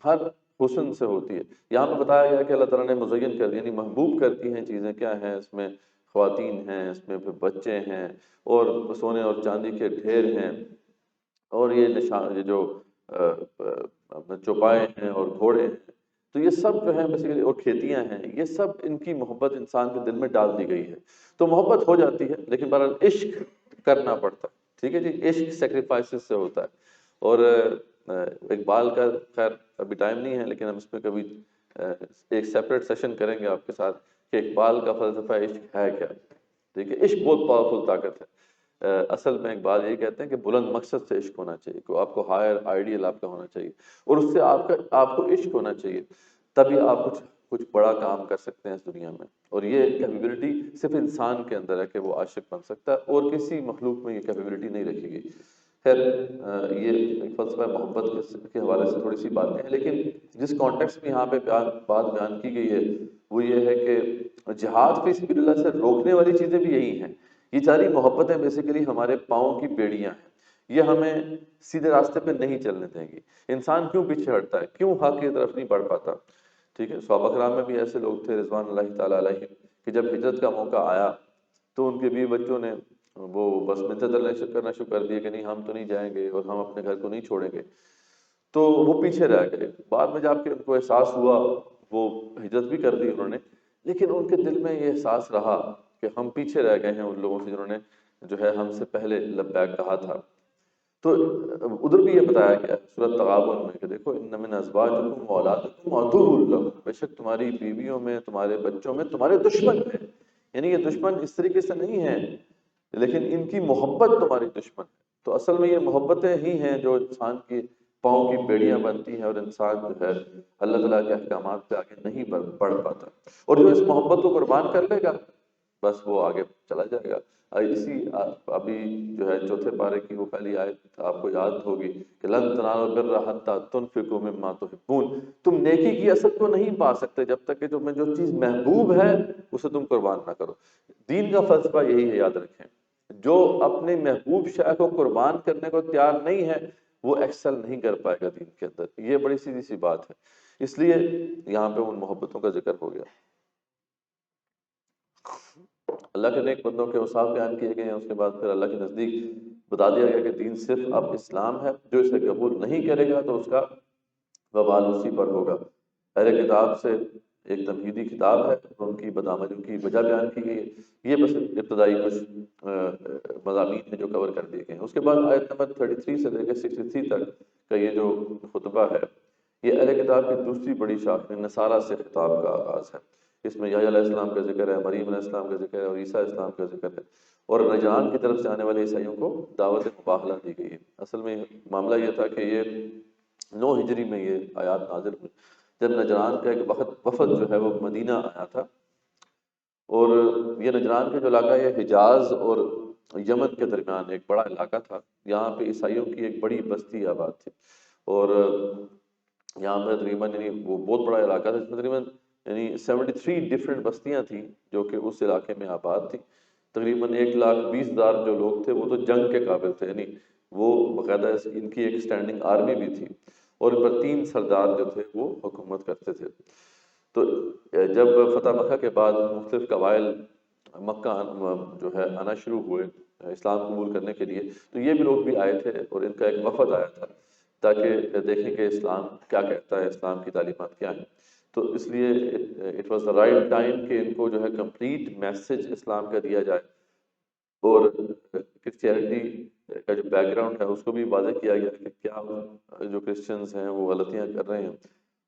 ہر حسن سے ہوتی ہے۔ یہاں پہ بتایا گیا کہ اللہ تعالیٰ نے مزین کر یعنی محبوب کرتی ہیں چیزیں کیا ہیں، اس میں خواتین ہیں، اس میں پھر بچے ہیں، اور سونے اور چاندی کے ڈھیر ہیں، اور یہ نشان یہ جو چوپائے ہیں اور گھوڑے ہیں، تو یہ سب جو ہیں بیسیکلی، اور کھیتیاں ہیں، یہ سب ان کی محبت انسان کے دل میں ڈال دی گئی ہے۔ تو محبت ہو جاتی ہے، لیکن بہرحال عشق کرنا پڑتا ہے۔ ٹھیک ہے جی، عشق سیکریفائسز سے ہوتا ہے۔ اور اقبال کا خیر ابھی ٹائم نہیں ہے، لیکن ہم اس میں کبھی ایک سیپریٹ سیشن کریں گے آپ کے ساتھ کہ اقبال کا فلسفہ عشق ہے کیا۔ ٹھیک ہے، عشق بہت پاورفل طاقت ہے۔ اصل میں اقبال یہی کہتے ہیں کہ بلند مقصد سے عشق ہونا چاہیے، کہ آپ کو ہائر آئیڈیل آپ کا ہونا چاہیے، اور اس سے آپ کو عشق ہونا چاہیے، تبھی آپ کچھ بڑا کام کر سکتے ہیں اس دنیا میں۔ اور یہ کیپیبلٹی صرف انسان کے اندر ہے کہ وہ عاشق بن سکتا ہے، اور کسی مخلوق میں یہ کیپیبلٹی نہیں رکھی گئی۔ خیر یہ فلسفہ محبت کے حوالے سے تھوڑی سی باتیں ہیں، لیکن جس کانٹیکسٹ میں یہاں پہ بات بیان کی گئی ہے وہ یہ ہے کہ جہاد فی سبیل اللہ سے روکنے والی چیزیں بھی یہی ہیں۔ یہ ساری محبتیں بیسیکلی ہمارے پاؤں کی بیڑیاں ہیں، یہ ہمیں سیدھے راستے پہ نہیں چلنے دیں گی۔ انسان کیوں پیچھے ہٹتا ہے، کیوں حق کی طرف نہیں بڑھ پاتا؟ ٹھیک ہے، صحابہ کرام میں بھی ایسے لوگ تھے رضوان اللہ تعالیٰ علیہ کہ جب ہجرت کا موقع آیا تو ان کے بیوی بچوں نے وہ بس منتیں کرنا شروع کر دیے کہ نہیں ہم تو نہیں جائیں گے اور ہم اپنے گھر کو نہیں چھوڑیں گے۔ تو وہ پیچھے رہ گئے۔ بعد میں جب کہ ان کو احساس ہوا، وہ ہجرت بھی کر دی انہوں نے، لیکن ان کے دل میں یہ احساس رہا کہ ہم پیچھے رہ گئے ہیں ان لوگوں سے جنہوں نے جو ہے ہم سے پہلے لبیک کہا تھا۔ تو ادھر بھی یہ بتایا گیا سورۃ تغابن میں کہ دیکھو ان من ازواجکم واولادکم عدو لکم، بے شک تمہاری بیویوں میں، تمہارے بچوں میں تمہارے دشمن ہیں۔ یعنی یہ دشمن اس طریقے سے نہیں ہیں، لیکن ان کی محبت تمہاری دشمن ہے۔ تو اصل میں یہ محبتیں ہی ہیں جو انسان کی پاؤں کی بیڑیاں بنتی ہیں، اور انسان جو ہے اللہ تعالیٰ کے احکامات پہ آگے نہیں بڑھ پاتا۔ اور جو اس محبت کو قربان کر لے گا بس وہ آگے چلا جائے گا۔ اسی ابھی جو ہے چوتھے پارے کی وہ پہلی آیت آپ کو یاد ہوگی کہ لن تنالوا البر حتی تنفقوا مما تحبون، تم نیکی کی اصل کو نہیں پا سکتے جب تک کہ جو چیز محبوب ہے اسے تم قربان نہ کرو۔ دین کا فلسفہ یہی ہے، یاد رکھیں، جو اپنے محبوب شے کو قربان کرنے کو تیار نہیں ہے وہ ایکسل نہیں کر پائے گا دین کے اندر۔ یہ بڑی سیدھی سی بات ہے، اس لیے یہاں پہ ان محبتوں کا ذکر ہو گیا۔ اللہ کے نیک بندوں کے اوصاف بیان کیے گئے ہیں، اس کے بعد پھر اللہ کے نزدیک بتا دیا گیا کہ دین صرف اب اسلام ہے، جو اسے قبول نہیں کرے گا تو اس کا وبال اسی پر ہوگا۔ اہل کتاب سے ایک تمہیدی کتاب ہے اور ان کی بدعملیوں کی وجہ بیان کی گئی ہے۔ یہ بس ابتدائی کچھ مضامین ہیں جو کور کر دیے گئے ہیں۔ اس کے بعد آیت نمبر 33 سے لے کے 63 تک کا یہ جو خطبہ ہے، یہ اہل کتاب کی دوسری بڑی شاخ نصارہ سے خطاب کا آغاز ہے۔ اس میں یحییٰ علیہ السلام کا ذکر ہے، مریم علیہ السلام کا ذکر ہے اور عیسیٰ علیہ السلام کا ذکر ہے، اور نجران کی طرف سے آنے والے عیسائیوں کو دعوت مباہلہ دی گئی ہے۔ اصل میں معاملہ یہ تھا کہ یہ 9 ہجری میں یہ آیات نازل ہوئی، جب نجران کا ایک وفد جو ہے وہ مدینہ آیا تھا، اور یہ نجران کا جو علاقہ ہے حجاز اور یمن کے درمیان ایک بڑا علاقہ تھا۔ یہاں پہ عیسائیوں کی ایک بڑی بستی آباد تھی، اور یہاں پہ تقریباً یعنی وہ بہت بڑا علاقہ تھا، اس میں تقریباً یعنی 73 ڈفرینٹ بستیاں تھیں جو کہ اس علاقے میں آباد تھیں۔ تقریباً 1,20,000 جو لوگ تھے وہ تو جنگ کے قابل تھے، یعنی وہ باقاعدہ ان کی ایک سٹینڈنگ آرمی بھی تھی، اور ان پر 3 سردار جو تھے وہ حکومت کرتے تھے۔ تو جب فتح مکہ کے بعد مختلف قبائل مکہ جو ہے آنا شروع ہوئے اسلام قبول کرنے کے لیے، تو یہ بھی لوگ بھی آئے تھے اور ان کا ایک وفد آیا تھا تاکہ دیکھیں کہ اسلام کیا کہتا ہے، اسلام کی تعلیمات کیا ہیں۔ تو اس لیے it was the right time کہ ان کو جو ہے کمپلیٹ میسج اسلام کا دیا جائے، اور کرسچینٹی کا جو بیک گراؤنڈ ہے اس کو بھی واضح کیا گیا کہ کیا جو کرسچنز ہیں وہ غلطیاں کر رہے ہیں،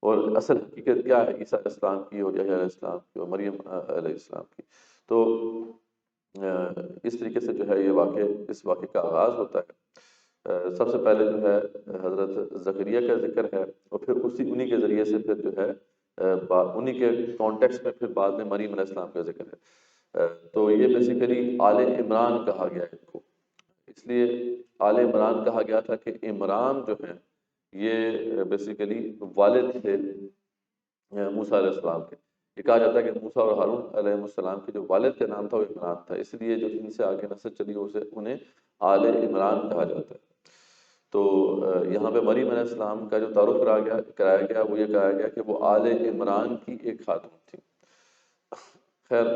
اور اصل حقیقت کیا ہے عیسیٰ علیہ السلام کی اور یحییٰ علیہ السلام کی اور مریم علیہ السلام کی۔ تو اس طریقے سے جو ہے یہ اس واقعے کا آغاز ہوتا ہے۔ سب سے پہلے جو ہے حضرت زکریا کا ذکر ہے، اور پھر انہی کے ذریعے سے پھر جو ہے انہی کے کانٹیکسٹ میں پھر بعد میں مریم علیہ السلام کا ذکر ہے۔ تو یہ بیسیکلی آل عمران کہا گیا ہے ان کو، اس لیے آل عمران کہا گیا تھا کہ عمران جو ہے یہ بیسیکلی والد تھے موسیٰ علیہ السلام کے۔ یہ کہا جاتا ہے کہ موسیٰ اور ہارون علیہ السلام کے جو والد کا نام تھا وہ عمران تھا، اس لیے جو ان سے آگے نسل چلی انہیں آل عمران کہا جاتا ہے۔ تو یہاں پہ مریم علیہ السلام کا جو تعارف کرایا گیا وہ یہ کہا گیا کہ وہ آل عمران کی ایک خاتون تھی۔ خیر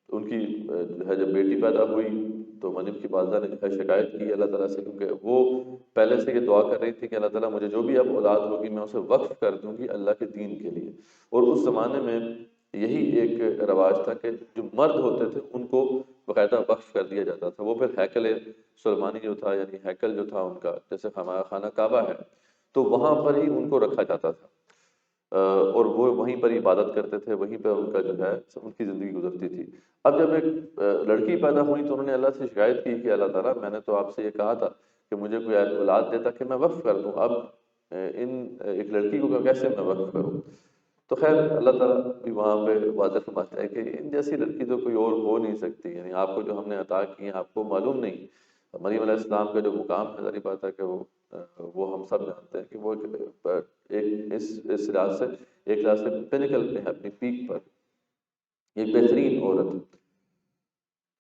ان کی جو ہے جب بیٹی پیدا ہوئی تو مریم کی والدہ نے جو ہے شکایت کی اللہ تعالیٰ سے، کیونکہ وہ پہلے سے یہ دعا کر رہی تھی کہ اللہ تعالیٰ مجھے جو بھی اب اولاد ہوگی میں اسے وقف کر دوں گی اللہ کے دین کے لیے۔ اور اس زمانے میں یہی ایک رواج تھا کہ جو مرد ہوتے تھے ان کو باقاعدہ وقف کر دیا جاتا تھا، وہ پھر ہیکل سلیمانی جو تھا یعنی ہیکل جو تھا ان کا، جیسے خانہ کعبہ ہے تو وہاں پر ہی ان کو رکھا جاتا تھا، اور وہ وہیں پر عبادت کرتے تھے، وہیں پر ان کا جو ہے ان کی زندگی گزرتی تھی۔ اب جب ایک لڑکی پیدا ہوئی تو انہوں نے اللہ سے شکایت کی کہ اللہ تعالیٰ میں نے تو آپ سے یہ کہا تھا کہ مجھے کوئی اولاد دیتا کہ میں وقف کر دوں، اب ایک لڑکی کو کیسے میں وقف کروں؟ تو خیر اللہ تعالیٰ بھی وہاں پہ واضح فرماتا ہے کہ ان جیسی لڑکی تو کوئی اور ہو نہیں سکتی، یعنی آپ کو جو ہم نے عطا کی ہیں آپ کو معلوم نہیں۔ مریم علیہ السلام کا جو مقام ہے ظاہر بات ہے کہ وہ ہم سب جانتے ہیں کہ وہ اس لحاظ سے پینیکل پہ ہے، اپنی پیک پر ایک بہترین عورت۔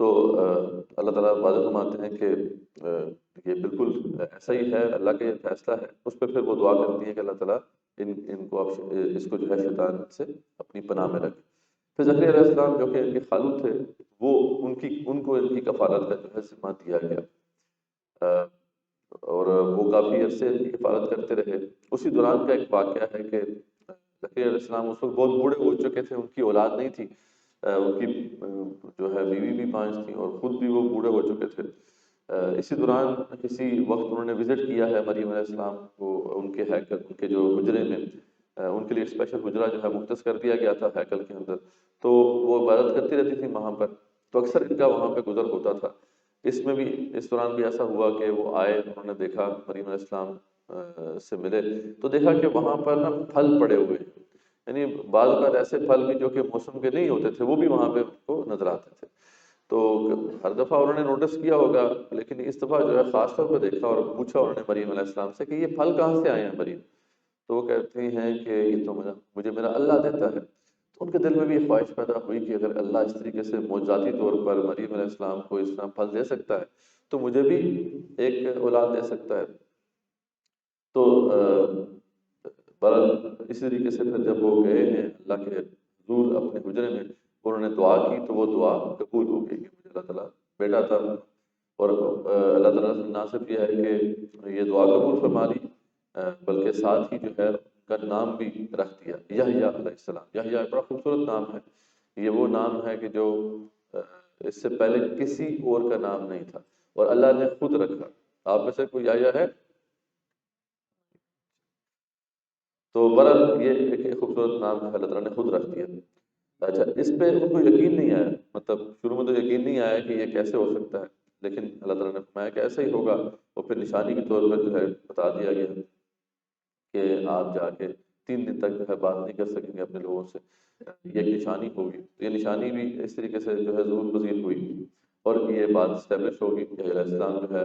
تو اللہ تعالیٰ واضح فرماتے ہیں کہ یہ بالکل ایسا ہی ہے، اللہ کا یہ فیصلہ ہے۔ اس پہ پھر وہ دعا کرتی ہے کہ اللہ تعالیٰ ان کو اس کو جو ہے شیطان سے اپنی پناہ میں رکھے۔ پھر زکریا علیہ السلام جو کہ ان کے خالو تھے وہ ان کو ان کی کفالت کا جو ہے ذمہ دیا گیا، اور وہ کافی عرصے ان کی حفاظت کرتے رہے۔ اسی دوران کا ایک واقعہ ہے کہ زکریا علیہ السلام اس وقت بہت بوڑھے ہو چکے تھے، ان کی اولاد نہیں تھی، ان کی جو ہے بیوی بھی 5 تھیں اور خود بھی وہ بوڑھے ہو چکے تھے۔ اسی دوران کسی وقت انہوں نے وزٹ کیا ہے مریم علیہ السلام کو ان کے ہیکل، ان کے جو حجرے میں ان کے لیے اسپیشل حجرہ جو ہے مختص کر دیا گیا تھا ہیکل کے اندر، تو وہ عبادت کرتی رہتی تھی وہاں پر، تو اکثر ان کا وہاں پہ گزر ہوتا تھا۔ اس دوران بھی ایسا ہوا کہ وہ آئے، انہوں نے دیکھا مریم علیہ السلام سے ملے تو دیکھا کہ وہاں پر نا پھل پڑے ہوئے ہیں، یعنی بعض اوقات ایسے پھل بھی جو کہ موسم کے نہیں ہوتے تھے وہ بھی وہاں پہ ان کو نظر آتے تھے۔ تو ہر دفعہ انہوں نے نوٹس کیا ہوگا، لیکن اس دفعہ جو ہے خاص طور پہ دیکھا اور پوچھا انہوں نے مریم علیہ السلام سے کہ یہ پھل کہاں سے آئے ہیں مریم؟ تو وہ کہتی ہیں کہ یہ تو مجھے میرا اللہ دیتا ہے۔ تو ان کے دل میں بھی یہ خواہش پیدا ہوئی کہ اگر اللہ اس طریقے سے معجزاتی طور پر مریم علیہ السلام کو اس طرح پھل دے سکتا ہے تو مجھے بھی ایک اولاد دے سکتا ہے۔ تو بہرحال اسی طریقے سے پھر جب وہ گئے ہیں اللہ کے حضور اپنے حجرے میں، انہوں نے دعا کی تو وہ دعا قبول ہو گئی کہ مجھے اللہ تعالیٰ بیٹا تھا، اور اللہ تعالیٰ نے نہ صرف یہ ہے کہ یہ دعا قبول فرما لی، بلکہ ساتھ ہی جو ہے ان کا نام بھی رکھ دیا یحییٰ علیہ السلام۔ یحییٰ بڑا خوبصورت نام ہے، یہ وہ نام ہے کہ جو اس سے پہلے کسی اور کا نام نہیں تھا اور اللہ نے خود رکھا۔ آپ میں سے کوئی یحییٰ ہے؟ تو بہرحال یہ ایک خوبصورت نام جو ہے اللہ تعالیٰ نے خود رکھ دیا۔ اچھا، اس پہ ان کو یقین نہیں آیا، مطلب شروع میں تو یقین نہیں آیا کہ یہ کیسے ہو سکتا ہے، لیکن اللہ تعالیٰ نے فرمایا کہ ایسا ہی ہوگا، اور پھر نشانی کے طور پر جو ہے بتا دیا گیا کہ آپ جا کے 3 دن تک جو ہے بات نہیں کر سکیں گے اپنے لوگوں سے، یہ ایک نشانی ہوگی۔ یہ نشانی بھی اس طریقے سے جو ہے ظہور پذیر ہوئی اور یہ بات اسٹیبلش ہوگی کہ علیہ السلام جو ہے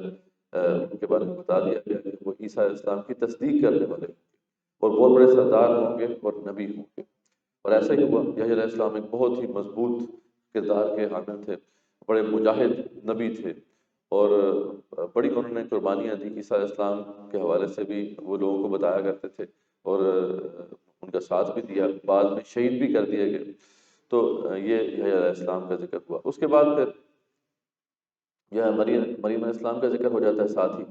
ان کے بارے میں بتا دیا گیا کہ وہ عیسیٰ علیہ السلام کی تصدیق کرنے والے اور بہت بڑے سردار ہوں گے اور نبی ہوں گے۔ اور ایسا ہی ہوا، یحییٰ علیہ السلام ایک بہت ہی مضبوط کردار کے حامل تھے، بڑے مجاہد نبی تھے، اور بڑی انہوں نے قربانیاں دی عیسیٰ علیہ السلام کے حوالے سے بھی، وہ لوگوں کو بتایا کرتے تھے اور ان کا ساتھ بھی دیا، بعد میں شہید بھی کر دیے گئے۔ تو یہ یحییٰ علیہ السلام کا ذکر ہوا۔ اس کے بعد پھر یہ مریم علیہ السلام کا ذکر ہو جاتا ہے ساتھ ہی،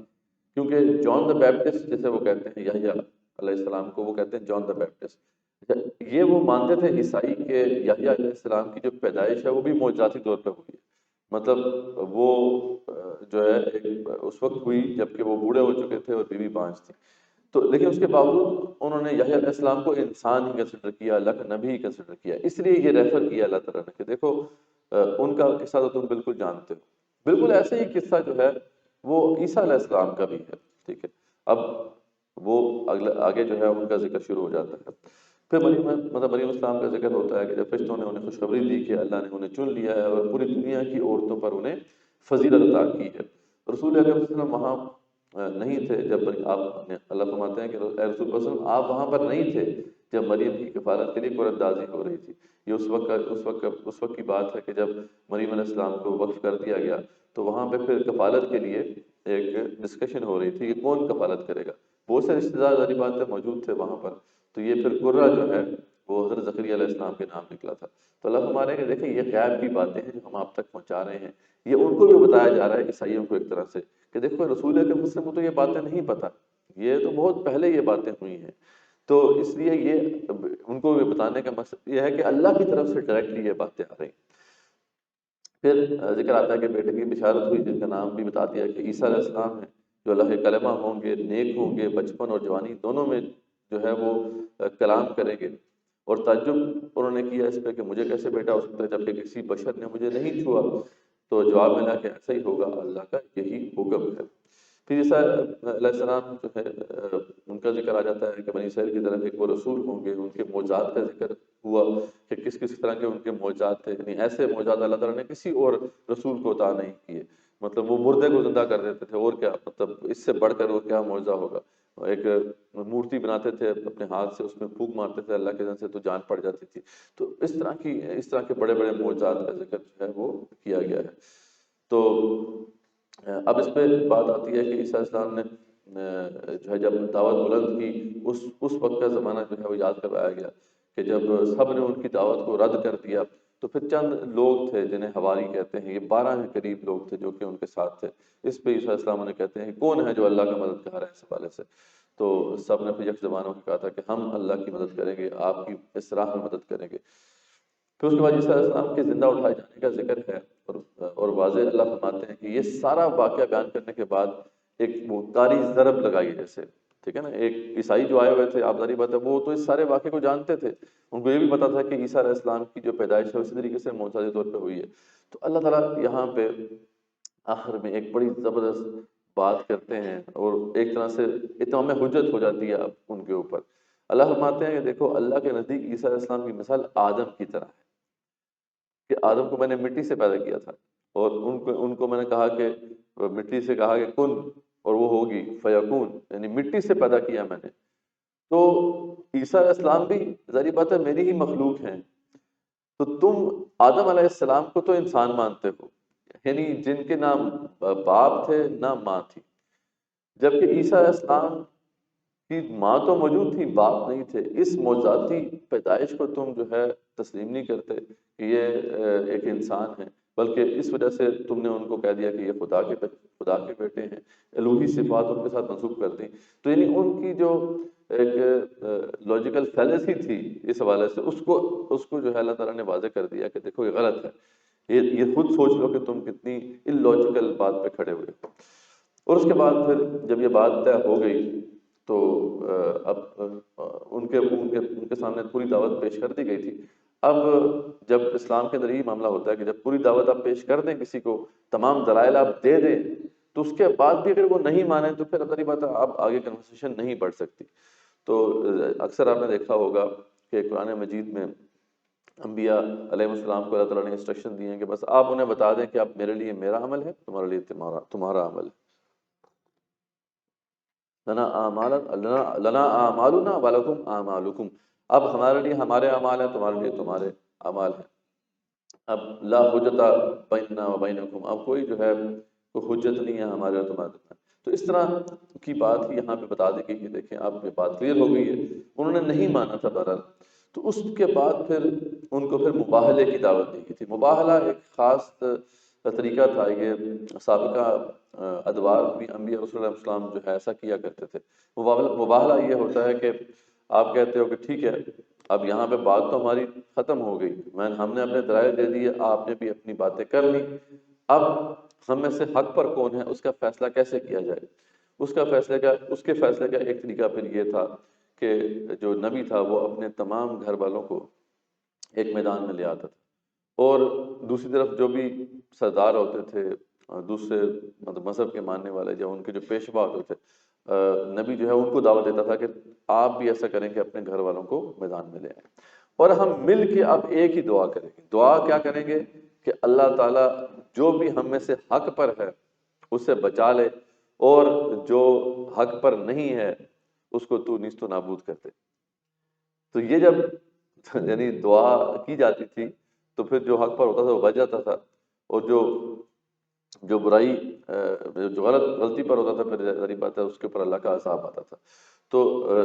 کیونکہ جان دا بیپٹسٹ جیسے وہ کہتے ہیں یحییٰ علیہ السلام کو، وہ کہتے ہیں جان دا بیپٹسٹ۔ یہ وہ مانتے تھے عیسائی کہ یحییٰ علیہ السلام کی جو پیدائش ہے وہ بھی معجزاتی طور پہ ہوئی ہے، مطلب وہ جو ہے اس وقت ہوئی جبکہ وہ بوڑھے ہو چکے تھے اور بیوی بانجھ تھی۔ تو لیکن اس کے باوجود انہوں نے یحییٰ علیہ السلام کو انسان ہی کنسیڈر کیا، اللہ کا نبی ہی کنسیڈر کیا، اس لیے یہ ریفر کیا اللہ تعالیٰ نے کہ دیکھو ان کا قصہ تو تم بالکل جانتے ہو۔ بالکل ایسے ہی قصہ جو ہے وہ عیسیٰ علیہ السلام کا بھی ہے، ٹھیک ہے۔ اب وہ آگے جو ہے ان کا ذکر شروع ہو جاتا ہے۔ پھر مریم السلام کا ذکر ہوتا ہے کہ جب فرشتوں نے انہیں خوشخبری دی کہ اللہ نے انہیں چن لیا ہے اور پوری دنیا کی عورتوں پر انہیں فضیلت عطا کی ہے۔ رسول اکرم صلی اللہ علیہ وسلم وہاں نہیں تھے جب آپ نے، اللہ فرماتے ہیں کہ اے رسول اللہ صلی اللہ علیہ وسلم آپ وہاں پر نہیں تھے جب مریم کی کفالت کے لیے قرعہ اندازی ہو رہی تھی۔ یہ اس وقت کی بات ہے کہ جب مریم علیہ السلام کو وقف کر دیا گیا تو وہاں پہ پھر کفالت کے لیے ایک ڈسکشن ہو رہی تھی کہ کون کفالت کرے گا۔ بہت سے رشتہ دار ظاہری بات ہے موجود تھے وہاں پر، تو یہ پھر قرہ جو ہے وہ حضرت زکریا علیہ السلام کے نام نکلا تھا۔ تو اللہ فرما رہے ہیں کہ دیکھیں یہ غیب کی باتیں ہیں جو ہم آپ تک پہنچا رہے ہیں، یہ ان کو بھی بتایا جا رہا ہے عیسائیوں کو ایک طرح سے کہ دیکھو رسول اکرم صلی اللہ علیہ وسلم کو تو یہ باتیں نہیں پتہ، یہ تو بہت پہلے یہ باتیں ہوئی ہیں۔ تو اس لیے یہ ان کو بتانے کا مقصد یہ ہے کہ اللہ کی طرف سے ڈائریکٹلی یہ باتیں آ رہی ہیں۔ پھر ذکر آتا ہے کہ بیٹے کی بشارت ہوئی جن کا نام بھی بتا دیا کہ عیسیٰ علیہ السلام ہے، جو اللہ کے کلمہ ہوں گے، نیک ہوں گے، بچپن اور جوانی دونوں میں جو ہے وہ کلام کریں گے۔ اور تعجب انہوں نے کیا اس پہ کہ مجھے کیسے بیٹا ہو سکتا ہے جبکہ کسی بشر نے مجھے نہیں چھوا؟ تو جواب ملا کہ ایسا ہی ہوگا، اللہ کا یہی حکم ہے۔ پھر عیسیٰ علیہ السلام جو ہے ان کا ذکر آ جاتا ہے کہ بنی اسرائیل کی طرف ایک وہ رسول ہوں گے، ان کے معجزات کا ذکر ہوا کہ کس کس طرح کے ان کے معجزات تھے، یعنی ایسے معجزات اللہ تعالیٰ نے کسی اور رسول کو عطا نہیں کیے، مطلب وہ مردے کو زندہ کر دیتے تھے، اور کیا مطلب اس سے بڑھ کر اور کیا معجزہ ہوگا۔ ایک مورتی بناتے تھے اپنے ہاتھ سے، اس میں پھونک مارتے تھے اللہ کے اذن سے تو جان پڑ جاتی تھی۔ تو اس طرح کے بڑے بڑے معجزات کا ذکر جو ہے وہ کیا گیا ہے۔ تو اب اس پہ بات آتی ہے کہ عیسیٰ علیہ السلام نے جو ہے جب دعوت بلند کی، اس وقت کا زمانہ جو ہے وہ یاد کروایا گیا کہ جب سب نے ان کی دعوت کو رد کر دیا تو پھر چند لوگ تھے جنہیں حواری کہتے ہیں، یہ 12 کے قریب لوگ تھے جو کہ ان کے ساتھ تھے۔ اس پہ عیسیٰ علیہ السلام نے کہتے ہیں کون ہے جو اللہ کا مددگار ہے اس حوالے سے؟ تو سب نے پھر یک زبانوں میں کہا تھا کہ ہم اللہ کی مدد کریں گے، آپ کی اس راہ میں مدد کریں گے۔ پھر اس کے بعد عیسیٰ علیہ السلام کے زندہ اٹھائے جانے کا ذکر ہے، اور واضح اللہ فرماتے ہیں کہ یہ سارا واقعہ بیان کرنے کے بعد ایک وہ کاری ضرب لگائی جیسے، ٹھیک ہے نا، ایک عیسائی جو آئے ہوئے تھے، آپ ظاہری بات ہے وہ تو اس سارے واقعے کو جانتے تھے، ان کو یہ بھی پتا تھا کہ عیسیٰ علیہ السلام کی جو پیدائش ہے اسی طریقے سے معجزاتی طور پہ ہوئی ہے۔ تو اللہ تعالیٰ یہاں پہ آخر میں ایک بڑی زبردست بات کرتے ہیں اور ایک طرح سے اتمام حجت ہو جاتی ہے ان کے اوپر۔ اللہ فرماتے ہیں کہ دیکھو اللہ کے نزدیک عیسیٰ علیہ السلام کی مثال آدم کی طرح ہے کہ آدم کو میں نے مٹی سے پیدا کیا تھا اور ان کو میں نے کہا کہ مٹی سے کہا کہ کن، اور وہ ہوگی، فیکون، یعنی مٹی سے پیدا کیا میں نے۔ تو عیسیٰ علیہ السلام بھی ظاہر بات ہے میری ہی مخلوق ہیں، تو تم آدم علیہ السلام کو تو انسان مانتے ہو، یعنی جن کے نہ باپ تھے نہ ماں تھی، جبکہ عیسیٰ علیہ السلام کی ماں تو موجود تھی، باپ نہیں تھے۔ اس موضوعاتی پیدائش کو تم جو ہے تسلیم نہیں کرتے کہ یہ ایک انسان ہے، بلکہ اس وجہ سے تم نے ان کو کہہ دیا کہ یہ خدا کے بیٹے ہیں، الوہی صفات ان کے ساتھ منسوب کر دی۔ تو یعنی ان کی جو ایک لاجیکل فیلیسی تھی اس حوالے سے، اس کو جو ہے اللہ تعالیٰ نے واضح کر دیا کہ دیکھو یہ غلط ہے، یہ خود سوچ لو کہ تم کتنی ان لاجیکل بات پہ کھڑے ہوئے۔ اور اس کے بعد پھر جب یہ بات طے ہو گئی تو اب ان کے سامنے پوری دعوت پیش کر دی گئی تھی۔ اب جب اسلام کے اندر یہی معاملہ ہوتا ہے کہ جب پوری دعوت آپ پیش کر دیں کسی کو، تمام دلائل آپ دے دیں، تو اس کے بعد بھی اگر وہ نہیں مانیں تو پھر اپنی بات آپ آگے کنورسیشن نہیں بڑھ سکتی۔ تو اکثر آپ نے دیکھا ہوگا کہ قرآن مجید میں انبیاء علیہ السلام کو اللہ تعالیٰ نے انسٹرکشن دی ہیں کہ بس آپ انہیں بتا دیں کہ آپ میرے لیے میرا عمل ہے، تمہارے لیے تمہارا عمل ہے۔ لنا اعمالنا ولکم اعمالکم، اب ہمارے لیے ہمارے اعمال ہیں، تمہارے لیے تمہارے اعمال ہیں۔ اب لا حجت بیننا و بینکم، اب کوئی جو ہے کوئی حجت نہیں ہے ہمارے اور تمہارے درمیان۔ تو اس طرح کی بات ہی یہاں پہ بتا دی گئی کہ دیکھیں اب یہ بات کلیئر ہو گئی ہے، انہوں نے نہیں مانا تھا بہرحال۔ تو اس کے بعد پھر ان کو پھر مباہلے کی دعوت دی گئی تھی۔ مباہلہ ایک خاص طریقہ تھا، یہ سابقہ ادوار بھی انبیاء رسول اللہ علیہ السلام جو ہے ایسا کیا کرتے تھے۔ مباہلہ یہ ہوتا ہے کہ آپ کہتے ہو کہ ٹھیک ہے اب یہاں پہ بات تو ہماری ختم ہو گئی، ہم نے اپنے دلائل دے دیے، آپ نے بھی اپنی باتیں کر لی، اب ہم میں سے حق پر کون ہے اس کا فیصلہ کیسے کیا جائے۔ اس کے فیصلے کا ایک طریقہ پھر یہ تھا کہ جو نبی تھا وہ اپنے تمام گھر والوں کو ایک میدان میں لے آتا تھا، اور دوسری طرف جو بھی سردار ہوتے تھے، دوسرے مطلب مذہب کے ماننے والے یا ان کے جو پیشوا ہوتے تھے، نبی جو ہے ان کو دعوت دیتا تھا کہ آپ بھی ایسا کریں کہ اپنے گھر والوں کو میدان میں لے آئیں، اور ہم مل کے اب ایک ہی دعا کریں گے۔ دعا کیا کریں گے کہ اللہ تعالیٰ جو بھی ہم میں سے حق پر ہے اسے بچا لے، اور جو حق پر نہیں ہے اس کو تو نیست و نابود کر دے۔ تو یہ جب یعنی دعا کی جاتی تھی تو پھر جو حق پر ہوتا تھا وہ بچ جاتا تھا، اور جو برائی جو غلطی پر ہوتا تھا پھر ظاہر بات ہے اس کے اوپر اللہ کا عذاب آتا تھا۔ تو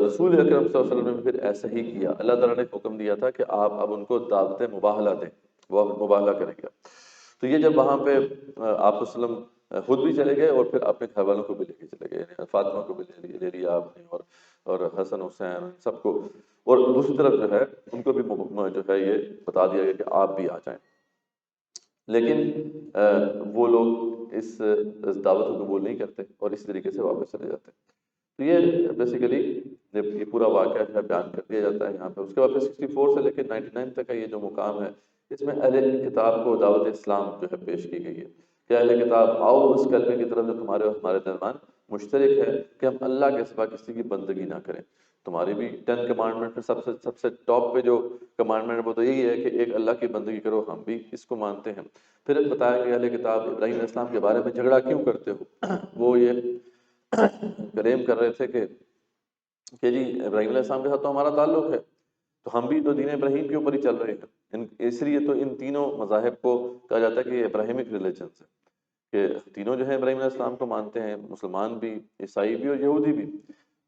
رسول اکرم صلی اللہ علیہ وسلم نے پھر ایسا ہی کیا۔ اللہ تعالیٰ نے حکم دیا تھا کہ آپ اب ان کو دعوت مباہلہ دیں، وہ مباہلہ کریں گے۔ تو یہ جب وہاں پہ آپ وسلم خود بھی چلے گئے اور پھر اپنے گھر والوں کو بھی لے کے چلے گئے، یعنی فاطمہ کو بھی لے لیا آپ نے، اور حسن حسین سب کو، اور دوسری طرف جو ہے ان کو بھی جو ہے یہ بتا دیا گیا کہ آپ بھی آ جائیں۔ لیکن وہ لوگ اس دعوت کو قبول نہیں کرتے اور اس طریقے سے واپس چلے جاتے ہیں۔ تو یہ بیسیکلی یہ پورا واقعہ جو ہے بیان کر دیا جاتا ہے یہاں پہ۔ اس کے بعد پھر 64 سے لے کے 99 تک کا یہ جو مقام ہے، اس میں اہل کتاب کو دعوت اسلام جو ہے پیش کی گئی ہے کہ اہل کتاب آؤ اس کلمے کی طرف جو تمہارے اور ہمارے درمیان مشترک ہے کہ ہم اللہ کے سوا کسی کی بندگی نہ کریں۔ تمہاری بھی 10 کمانڈمنٹ میں سب سے ٹاپ پہ جو کمانڈمنٹ وہ تو یہی ہے کہ ایک اللہ کی بندگی کرو، ہم بھی اس کو مانتے ہیں۔ پھر بتایا کہ اہل کتاب ابراہیم علیہ السلام کے بارے میں جھگڑا کیوں کرتے ہو؟ وہ یہ کلیم کر رہے تھے کہ جی ابراہیم علیہ السلام کے ساتھ تو ہمارا تعلق ہے، تو ہم بھی تو دین ابراہیم کے اوپر ہی چل رہے ہیں۔ اس لیے تو ان تینوں مذاہب کو کہا جاتا ہے کہ یہ ابراہیمک ریلیجنس ہے، کہ تینوں جو ہیں ابراہیم علیہ السلام کو مانتے ہیں، مسلمان بھی، عیسائی بھی اور یہودی بھی۔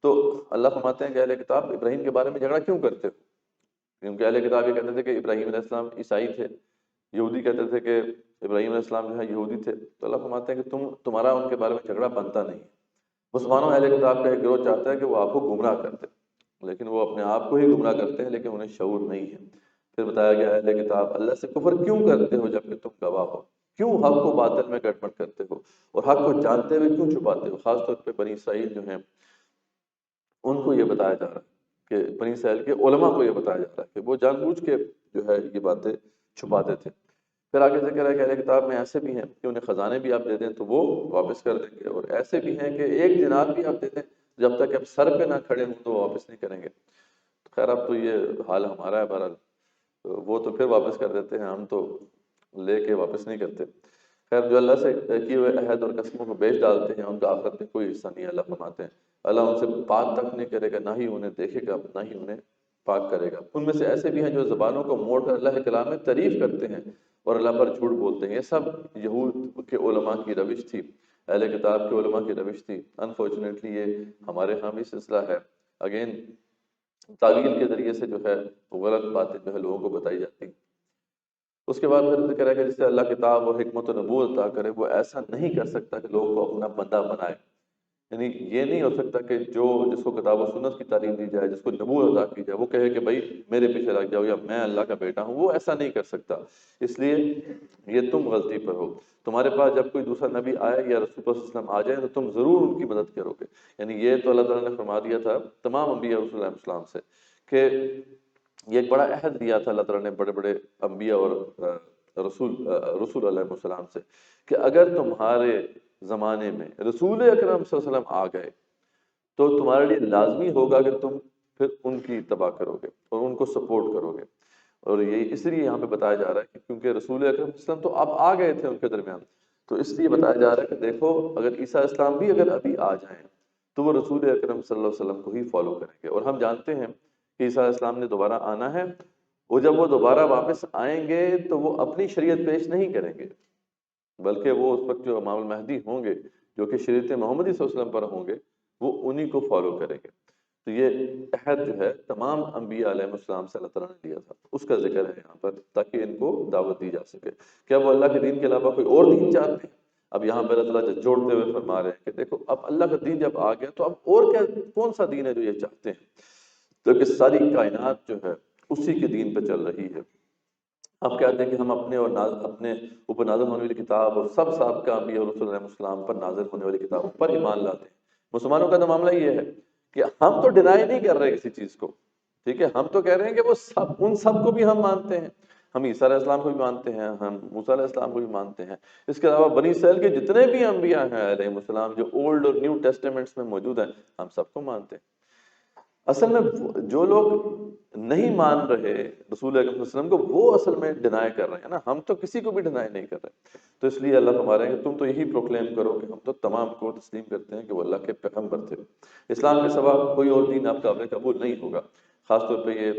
تو اللہ فرماتے ہیں کہ اہل کتاب ابراہیم کے بارے میں جھگڑا کیوں کرتے ہو؟ کیونکہ اہل کتاب یہ کہتے تھے کہ ابراہیم علیہ السلام عیسائی تھے، یہودی کہتے تھے کہ ابراہیم علیہ السلام جو ہے یہودی تھے۔ تو اللہ فرماتے ہیں کہ تمہارا ان کے بارے میں جھگڑا بنتا نہیں ہے۔ مسلمانوں اہل کتاب کا ایک گروہ چاہتا ہے کہ وہ آپ کو گمراہ کرتے، لیکن وہ اپنے آپ کو ہی گمراہ کرتے ہیں، لیکن انہیں شعور نہیں ہے۔ پھر بتایا گیا اہل کتاب اللہ سے کفر کیوں کرتے ہو جبکہ تم گواہ ہو؟ کیوں حق کو باطل میں گڑبڑ کرتے ہو اور حق کو جانتے ہوئے کیوں چھپاتے ہو؟ خاص طور پہ بنی اسرائیل جو ہیں ان کو یہ بتایا جا رہا ہے کہ بنی اسرائیل کے علماء کو یہ بتایا جا رہا ہے کہ وہ جان بوجھ کے جو ہے یہ باتیں چھپاتے تھے۔ پھر آگے ذکر ہے کہ اہل کتاب میں ایسے بھی ہیں کہ انہیں خزانے بھی آپ دے دیں تو وہ واپس کر دیں گے، اور ایسے بھی ہیں کہ ایک دینار بھی آپ دے دیں جب تک آپ سر پہ نہ کھڑے ہوں تو وہ واپس نہیں کریں گے۔ خیر اب تو یہ حال ہمارا ہے، بہرحال وہ تو پھر واپس کر دیتے ہیں، ہم تو لے کے واپس نہیں کرتے۔ خیر جو اللہ سے کیے ہوئے عہد اور قسموں کو بیچ ڈالتے ہیں ان کا آخرت میں کوئی حصہ نہیں، اللہ فرماتے ہیں اللہ ان سے بات تک نہیں کرے گا، نہ ہی انہیں دیکھے گا، نہ ہی انہیں پاک کرے گا۔ ان میں سے ایسے بھی ہیں جو زبانوں کو موڑ کر اللہ کے کلام میں تعریف کرتے ہیں اور اللہ پر جھوٹ بولتے ہیں۔ یہ سب یہود کے علماء کی روش تھی، اہل کتاب کے علماء کی روش تھی۔ انفارچونیٹلی یہ ہمارے ہاں بھی سلسلہ ہے۔ اگین تعویل کے ذریعے سے جو ہے وہ غلط باتیں جو ہے لوگوں کو بتائی جاتی ہیں۔ اس کے بعد پھر ذکر ہے کہ جس سے اللہ کتاب اور حکمت و نبوت عطا کرے وہ ایسا نہیں کر سکتا کہ لوگوں کو اپنا بندہ بنائے، یعنی یہ نہیں ہو سکتا کہ جس کو کتاب و سنت کی تعلیم دی جائے، جس کو نبوت عطا کی جائے، وہ کہے کہ بھائی میرے پیچھے لگ جاؤ یا میں اللہ کا بیٹا ہوں، وہ ایسا نہیں کر سکتا۔ اس لیے یہ تم غلطی پر ہو، تمہارے پاس جب کوئی دوسرا نبی آئے یا رسول اللہ صلی اللہ علیہ وسلم آ جائے تو تم ضرور ان کی مدد کرو گے۔ یعنی یہ تو اللہ تعالیٰ نے فرما دیا تھا تمام انبیاء رسول اللہ علیہ وسلم سے کہ یہ ایک بڑا عہد دیا تھا اللہ تعالیٰ نے بڑے بڑے انبیاء اور رسول علیہ السلام سے کہ اگر تمہارے زمانے میں رسول اکرم صلی اللہ علیہ وسلم آ گئے تو تمہارے لیے لازمی ہوگا کہ تم پھر ان کی اتباع کرو گے اور ان کو سپورٹ کرو گے۔ اور یہ اس لیے یہاں پہ بتایا جا رہا ہے کہ کیونکہ رسول اکرم صلی اللہ علیہ وسلم تو اب آ گئے تھے ان کے درمیان، تو اس لیے بتایا جا رہا ہے کہ دیکھو اگر عیسیٰ علیہ السلام بھی اگر ابھی آ جائیں تو وہ رسول اکرم صلی اللہ علیہ وسلم کو ہی فالو کریں گے۔ اور ہم جانتے ہیں کہ عیسیٰ علیہ السلام نے دوبارہ آنا ہے، اور جب وہ دوبارہ واپس آئیں گے تو وہ اپنی شریعت پیش نہیں کریں گے، بلکہ وہ اس وقت جو امام المہدی ہوں گے جو کہ شریعت محمدی صلی اللہ علیہ وسلم پر ہوں گے وہ انہی کو فالو کریں گے۔ تو یہ عہد جو ہے تمام انبیاء علیہ السلام سے اللہ تعالیٰ نے لیا تھا، اس کا ذکر ہے یہاں پر تاکہ ان کو دعوت دی جا سکے۔ کیا وہ اللہ کے دین کے علاوہ کوئی اور دین چاہتے ہیں؟ اب یہاں پر اللہ تعالیٰ جوڑتے ہوئے فرما رہے ہیں کہ دیکھو اب اللہ کا دین جب آ گیا تو اب اور کیا کون سا دین ہے جو یہ چاہتے ہیں؟ تو کہ ساری کائنات جو ہے اسی کے دین پہ چل رہی ہے۔ آپ کہتے ہیں کہ ہم اپنے اور اپنے اوپر نازل ہونے والی کتاب اور سب سابقہ انبیاء اور رسول علیہ السلام پر نازل ہونے والی کتابوں پر ایمان لاتے ہیں۔ مسلمانوں کا تو معاملہ یہ ہے کہ ہم تو ڈینائی نہیں کر رہے کسی چیز کو، ٹھیک ہے، ہم تو کہہ رہے ہیں کہ وہ سب ان سب کو بھی ہم مانتے ہیں، ہم عیسیٰ علیہ السلام کو بھی مانتے ہیں، ہم موسیٰ علیہ السلام کو بھی مانتے ہیں، اس کے علاوہ بنی اسرائیل کے جتنے بھی انبیاء ہیں علیہ السلام جو اولڈ اور نیو ٹیسٹیمنٹس میں موجود ہیں ہم سب کو مانتے ہیں۔ اصل میں جو لوگ نہیں مان رہے رسول اکرم صلی اللہ علیہ وسلم کو وہ اصل میں ڈینائی کر رہے ہیں نا، ہم تو کسی کو بھی ڈینائی نہیں کر رہے۔ تو اس لیے اللہ فرما رہے ہیں کہ تم تو یہی پروکلیم کرو کہ ہم تو تمام کو تسلیم کرتے ہیں کہ وہ اللہ کے پیغمبر تھے، اسلام کے سوا کوئی اور دین آپ قابل قبول نہیں ہوگا۔ خاص طور پہ یہ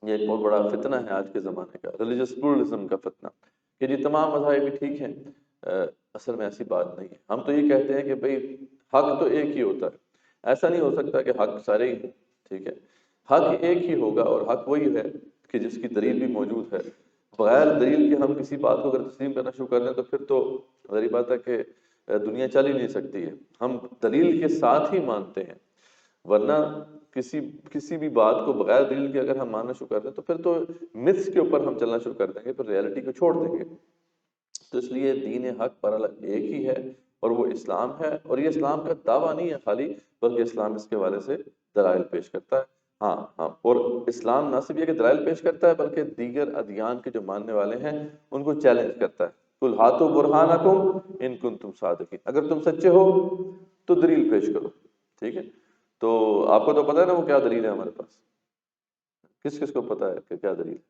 ایک بہت بڑا فتنہ ہے آج کے زمانے کا، ریلیجس پلورلزم کا فتنہ، کہ جی تمام مذاہب بھی ٹھیک ہیں۔ اصل میں ایسی بات نہیں ہے، ہم تو یہ کہتے ہیں کہ بھئی حق تو ایک ہی ہوتا ہے، ایسا نہیں ہو سکتا کہ حق سارے ہی ہیں، ٹھیک ہے، حق ایک ہی ہوگا اور حق وہی ہے کہ جس کی دلیل بھی موجود ہے۔ بغیر دلیل کے ہم کسی بات کو اگر تسلیم کرنا شروع کر دیں تو پھر تو ظاہر بات ہے کہ دنیا چل ہی نہیں سکتی ہے۔ ہم دلیل کے ساتھ ہی مانتے ہیں، ورنہ کسی بھی بات کو بغیر دلیل کے اگر ہم ماننا شروع کر دیں تو پھر تو متس کے اوپر ہم چلنا شروع کر دیں گے، پھر ریئلٹی کو چھوڑ دیں گے۔ تو اس لیے دین حق پر ایک ہی ہے اور وہ اسلام ہے، اور یہ اسلام کا دعویٰ نہیں ہے خالی، بلکہ اسلام اس کے حوالے سے دلائل پیش کرتا ہے۔ ہاں اور اسلام نہ صرف یہ کہ دلائل پیش کرتا ہے بلکہ دیگر ادیان کے جو ماننے والے ہیں ان کو چیلنج کرتا ہے۔ قُلْ ہَاتُوا بُرْہَانَکُمْ إِن كُنتُمْ صَادِقِينَ، اگر تم سچے ہو تو دلیل پیش کرو، ٹھیک ہے۔ تو آپ کو تو پتہ ہے نا وہ کیا دلیل ہے ہمارے پاس، کس کس کو پتہ ہے کہ کیا دلیل ہے؟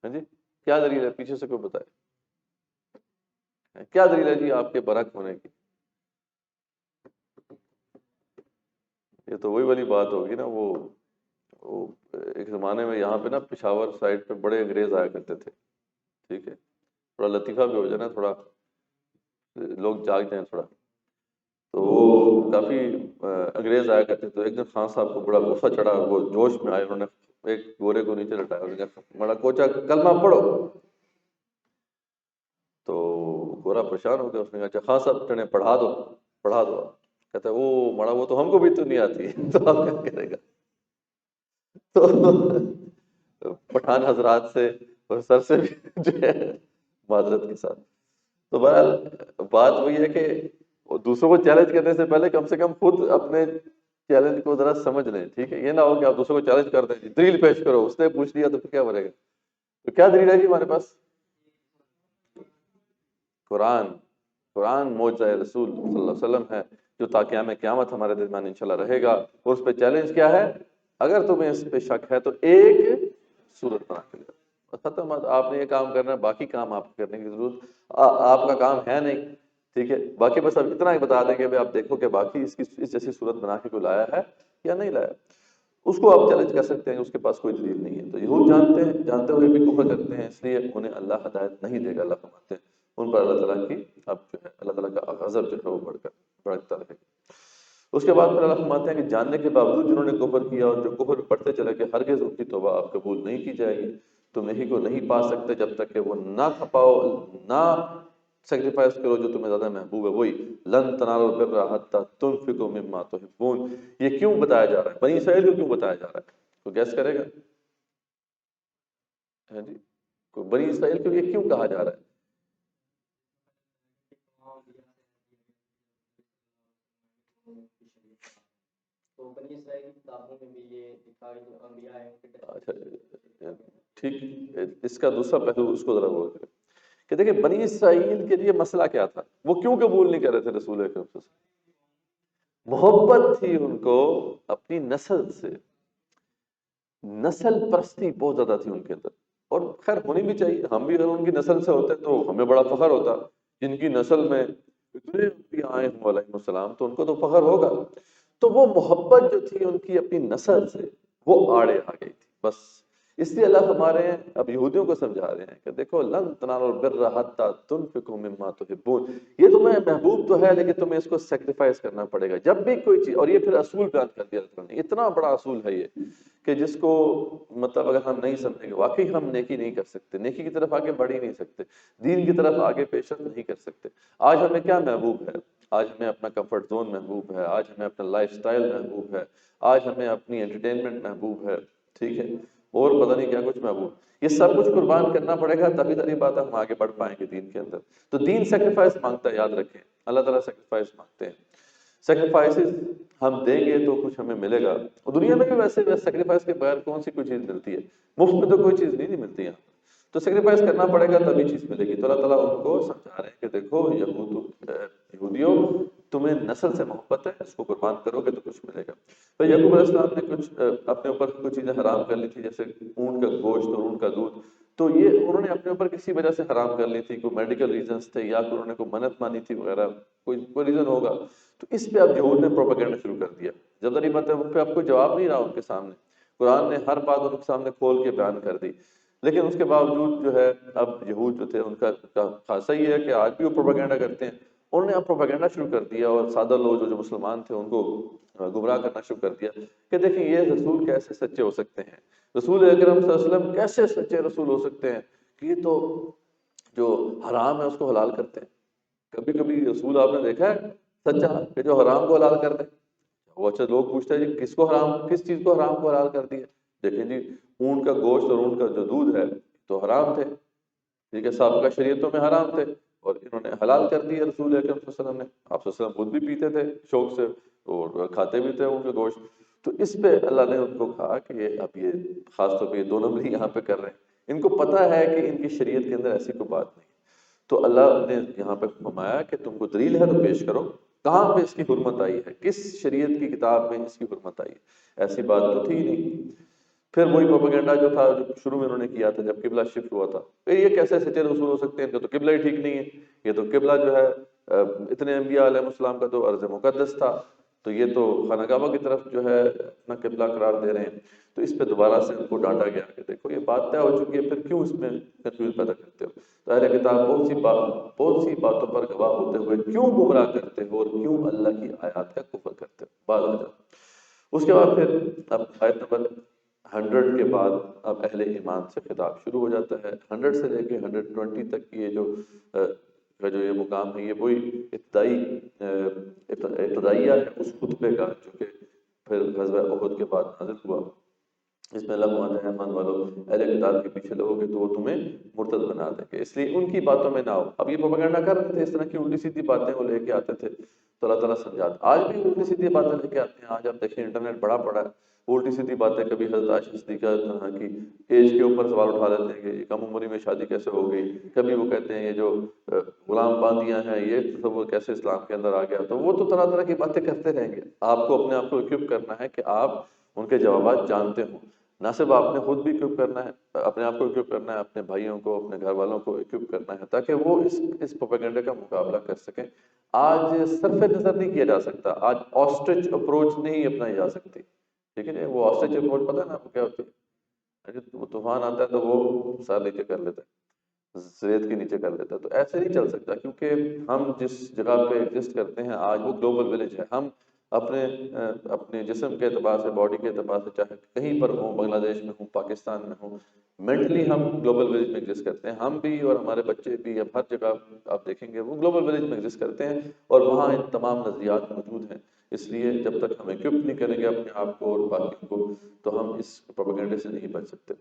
ہاں جی کیا دلیل ہے؟ پیچھے سے کوئی بتائے کیا دلیل ہے جی آپ کے برحق ہونے کی؟ یہ تو وہی والی بات ہوگی نا، وہ ایک زمانے میں یہاں پہ نا پشاور سائڈ پہ بڑے انگریز آیا کرتے تھے، ٹھیک ہے، تھوڑا لطیفہ بھی ہو جائے نا، تھوڑا لوگ جاگ جائیں تھوڑا، تو وہ کافی انگریز آیا کرتے تھے۔ ایک دن خان صاحب کو بڑا غصہ چڑھا، وہ جوش میں آئے، انہوں نے ایک گورے کو نیچے لٹایا، انہوں نے کہا بڑا کوچا کلمہ پڑھو، تو گورا پریشان ہو گیا، اس نے کہا اچھا خان صاحب چڑھے پڑھا دو کہتا ہے وہ مڑا وہ تو ہم کو بھی تو نہیں آتی ہے، تو آپ کیا کرے گا؟ تو پٹھان حضرات سے اور سر سے بھی جو ہے معذرت کے ساتھ، تو بہرحال بات وہی ہے کہ دوسروں کو چیلنج کرنے سے پہلے کم سے کم خود اپنے چیلنج کو ذرا سمجھ لیں، ٹھیک ہے، یہ نہ ہو کہ آپ دوسروں کو چیلنج کر دیں جی دلیل پیش کرو، اس نے پوچھ لیا تو پھر کیا بنے گا؟ تو کیا دلیل ہے جی ہمارے پاس؟ قرآن معجزہ رسول صلی اللہ علیہ وسلم ہے جو تا قیام قیامت ہمارے درمیان انشاءاللہ رہے گا، اور اس پہ چیلنج کیا ہے؟ اگر تمہیں اس پہ شک ہے تو ایک سورت بنا کے لے ختم، آپ نے یہ کام کرنا ہے، باقی کام آپ کو کرنے کی ضرورت آپ کا کام ہے نہیں، ٹھیک ہے، باقی بس اب اتنا ہی بتا دیں کہ آپ دیکھو کہ باقی اس جیسی صورت بنا کے کوئی لایا ہے یا نہیں لایا، اس کو آپ چیلنج کر سکتے ہیں، اس کے پاس کوئی دلیل نہیں ہے۔ تو یہود جانتے ہیں، جانتے ہوئے بھی کفر کرتے ہیں، اس لیے انہیں اللہ ہدایت نہیں دے گا، اللہ فرماتے ہیں ان پر اللہ تعالیٰ کی اب جو ہے اللہ تعالیٰ کا غضب جو ہے وہ بڑھتا رہے گا۔ اس کے بعد پھر اللہ فرماتے ہیں کہ جاننے کے باوجود جنہوں نے کفر کیا اور جو کفر بڑھتے چلے کہ ہرگز ان کی توبہ آپ قبول نہیں کی جائے گی، تم نیکی کو نہیں پا سکتے جب تک کہ وہ نہ کھپاؤ، نہ سیکریفائس کرو جو تمہیں زیادہ محبوب ہے، وہی لن تنالوا البر حتی تنفقوا مما تحبون۔ یہ کیوں بتایا جا رہا ہے، بنی اسرائیل کو کیوں بتایا جا رہا ہے، کوئی گیس کرے گا؟ ہاں جی، کوئی بنی اسرائیل کو یہ کیوں کہا جا رہا ہے؟ اچھا ٹھیک، اس کا دوسرا پہلو اس کو ذرا غور کریں کہ دیکھیں بنی اسرائیل کے لیے مسئلہ کیا تھا، وہ کیوں قبول نہیں کر رہے تھے رسول اکرم صلی اللہ علیہ وسلم؟ محبت تھی ان کو اپنی نسل سے، نسل پرستی بہت زیادہ تھی ان کے اندر، اور خیر ہونی بھی چاہیے، ہم بھی اگر ان کی نسل سے ہوتے تو ہمیں بڑا فخر ہوتا، جن کی نسل میں اتنے انبیاء آئے ہوں علیہ السلام تو ان کو تو فخر ہوگا۔ تو وہ محبت جو تھی ان کی اپنی نسل سے وہ آڑے آ گئی تھی، بس اس لیے اللہ ہمارے اب یہودیوں کو سمجھا رہے ہیں کہ دیکھو لن تنالوا البر حتی تنفقوا مما تحبون، یہ تمہیں محبوب تو ہے لیکن تمہیں اس کو سیکریفائس کرنا پڑے گا جب بھی کوئی چیز، اور یہ پھر اصول بیان کر دیا اللہ نے، اتنا بڑا اصول ہے یہ کہ جس کو مطلب اگر ہم نہیں سمجھیں گے واقعی ہم نیکی نہیں کر سکتے، نیکی کی طرف آگے بڑھ ہی نہیں سکتے، دین کی طرف آگے پیش رفت نہیں کر سکتے۔ آج ہمیں کیا محبوب ہے؟ آج ہمیں اپنا کمفرٹ زون محبوب ہے، آج ہمیں اپنا لائف سٹائل محبوب ہے، آج ہمیں اپنی انٹرٹینمنٹ محبوب ہے، ٹھیک ہے، اور پتہ نہیں کیا کچھ محبوب، یہ سب کچھ قربان کرنا پڑے گا تبھی تاری بات ہم آگے بڑھ پائیں گے دین کے اندر۔ تو دین سیکریفائس مانگتا ہے، یاد رکھیں اللہ تعالیٰ سیکریفائس مانگتے ہیں، سیکریفائسز ہم دیں گے تو کچھ ہمیں ملے گا، اور دنیا میں بھی ویسے سیکریفائس کے بغیر کون سی کوئی چیز ملتی ہے، مفت میں تو کوئی چیز نہیں ملتی یہاں، تو سیکریفائس کرنا پڑے گا تبھی چیز ملے گی۔ تو اللہ تعالیٰ ان کو سمجھا رہے ہیں کہ دیکھو یہودیوں تمہیں نسل سے محبت ہے، اس کو قربان کرو گے تو کچھ ملے گا۔ تو یعقوب علیہ السلام نے کچھ اپنے اوپر کچھ چیزیں حرام کر لی تھی، جیسے اونٹ کا گوشت اور اونٹ کا دودھ، تو یہ انہوں نے اپنے اوپر کسی وجہ سے حرام کر لی تھی، کوئی میڈیکل ریزنز تھے یا کوئی انہوں نے کوئی منت مانی تھی وغیرہ، کوئی ریزن ہوگا، تو اس پہ اب یہود نے پروپیگنڈا شروع کر دیا۔ جب ظاہر بات ہے ان پہ اب کوئی جواب نہیں رہا ان کے سامنے، قرآن نے ہر بات ان کے سامنے کھول کے بیان کر دی، لیکن اس کے باوجود جو ہے اب یہود جو تھے ان کا خاصا یہ ہے کہ آج بھی وہ پروپیگنڈا کرتے ہیں، انہوں نے اب پروپیگنڈا شروع کر دیا، اور سادہ لوگ جو مسلمان تھے ان کو گمراہ کرنا شروع کر دیا کہ دیکھیں یہ رسول کیسے سچے ہو سکتے ہیں، رسول اکرم صلی اللہ علیہ وسلم کیسے سچے رسول ہو سکتے ہیں کہ یہ تو جو حرام ہے اس کو حلال کرتے ہیں۔ کبھی کبھی رسول آپ نے دیکھا ہے سچا کہ جو حرام کو حلال کر دے؟ وہ اچھا لوگ پوچھتے ہیں جی کس کو حرام، کس چیز کو حرام کو حلال کر دیا؟ دیکھیں جی اونٹ کا گوشت اور اونٹ کا جو دودھ ہے تو حرام تھے، ٹھیک ہے، سابقہ شریعتوں میں حرام تھے، اور انہوں نے حلال کر دیا رسول اکرم صلی اللہ علیہ وسلم نے۔ آپ صلی اللہ علیہ وسلم خود بھی پیتے تھے شوق سے اور کھاتے بھی تھے ان کا گوشت، تو اس پہ اللہ نے ان کو کہا کہ یہ اب یہ خاص طور پہ یہ دو نمبری یہاں پہ کر رہے ہیں، ان کو پتہ ہے کہ ان کی شریعت کے اندر ایسی کوئی بات نہیں، تو اللہ نے یہاں پہ فرمایا کہ تم کو دلیل ہے تو پیش کرو، کہاں پہ اس کی حرمت آئی ہے، کس شریعت کی کتاب میں اس کی حرمت آئی ہے؟ ایسی بات تو تھی نہیں۔ پھر وہی پروپیگنڈا جو تھا جو شروع میں انہوں نے کیا تھا جب قبلہ شفٹ ہوا تھا، یہ کیسے سچے رسول ہو سکتے ہیں، ان کا تو قبلہ ہی ٹھیک نہیں ہے، یہ تو قبلہ جو ہے اتنے انبیاء علیہ السلام کا تو ارض مقدس تھا، تو یہ تو خانہ کعبہ کی طرف جو ہے اپنا قبلہ قرار دے رہے ہیں۔ تو اس پہ دوبارہ سے ان کو ڈانٹا گیا کہ دیکھو یہ بات طے ہو چکی ہے، پھر کیوں اس میں کنفیوژن پیدا کرتے ہو؟ تو اہل کتاب بہت سی باتوں پر گواہ ہوتے ہوئے کیوں گمراہ کرتے ہو اور کیوں اللہ کی آیات کا کفر کرتے ہو؟ بات آ جاؤ۔ اس کے بعد پھر اب آیت نمبر 100 کے بعد اب اہل ایمان سے خطاب شروع ہو جاتا ہے، 100 سے لے کے 120 تک کی یہ جو یہ مقام ہے، یہ وہی ابتدائیہ ہے اس خطبے کا جو کہ پھر غزوہ احد کے بعد نازل ہوا، اس میں اللہ فرماتے ہیں ایمان والو اہل کتاب کے پیچھے لگو گے تو وہ تمہیں مرتد بنا دیں گے، اس لیے ان کی باتوں میں نہ ہو۔ اب یہ پروپیگنڈا کر رہے تھے، اس طرح کی الٹی سیدھی باتیں وہ لے کے آتے تھے، تو اللہ تعالیٰ سمجھاتا، آج بھی الٹی سیدھی باتیں لے کے آتے ہیں۔ آج آپ دیکھیں انٹرنیٹ بڑا پڑا ہے، الٹی سیدھی باتیں، کبھی حضرت عائشہ صدیقہ کی ایج کے اوپر سوال اٹھا لیتے ہیں کہ یہ کم عمری میں شادی کیسے ہو گئی، کبھی وہ کہتے ہیں یہ جو غلام باندیاں ہیں یہ تصور کیسے اسلام کے اندر آ گیا، تو وہ تو طرح طرح کی باتیں کرتے رہیں گے۔ آپ کو اپنے آپ کو اکوپ کرنا ہے کہ آپ ان کے جوابات جانتے ہوں۔ نہ صرف آپ نے خود بھی اکوپ کرنا ہے، اپنے آپ کو اکوپ کرنا ہے، اپنے بھائیوں کو، اپنے گھر والوں کو اکوپ کرنا ہے، تاکہ وہ اس پروپیگنڈے کا مقابلہ کر سکیں۔ آج صرف نظر نہیں کیا جا سکتا، آج آسٹرچ اپروچ نہیں اپنائی جا سکتی، ٹھیک ہے؟ وہ آسٹرچ اپروچ پتہ ہے نا آپ کو کیا ہوتی ہے؟ وہ طوفان آتا ہے تو وہ سر نیچے کر لیتا ہے، ریت کے نیچے کر لیتا ہے، تو ایسے نہیں چل سکتا، کیونکہ ہم جس جگہ پہ ایگزسٹ کرتے ہیں آج وہ گلوبل ولیج ہے۔ ہم اپنے جسم کے اعتبار سے، باڈی کے اعتبار سے، چاہے کہیں پر ہوں، بنگلہ دیش میں ہوں، پاکستان میں ہوں، مینٹلی ہم گلوبل ولیج میں ایگزسٹ کرتے ہیں، ہم بھی اور ہمارے بچے بھی، اب ہر جگہ آپ دیکھیں گے وہ گلوبل ولیج میں ایگزسٹ کرتے ہیں، اور وہاں ان تمام نظریات موجود ہیں۔ اس لیے جب تک ہم اکوپ نہیں کریں گے اپنے آپ کو اور باقیوں کو، تو ہم اس پروپیگنڈے سے نہیں بچ سکتے۔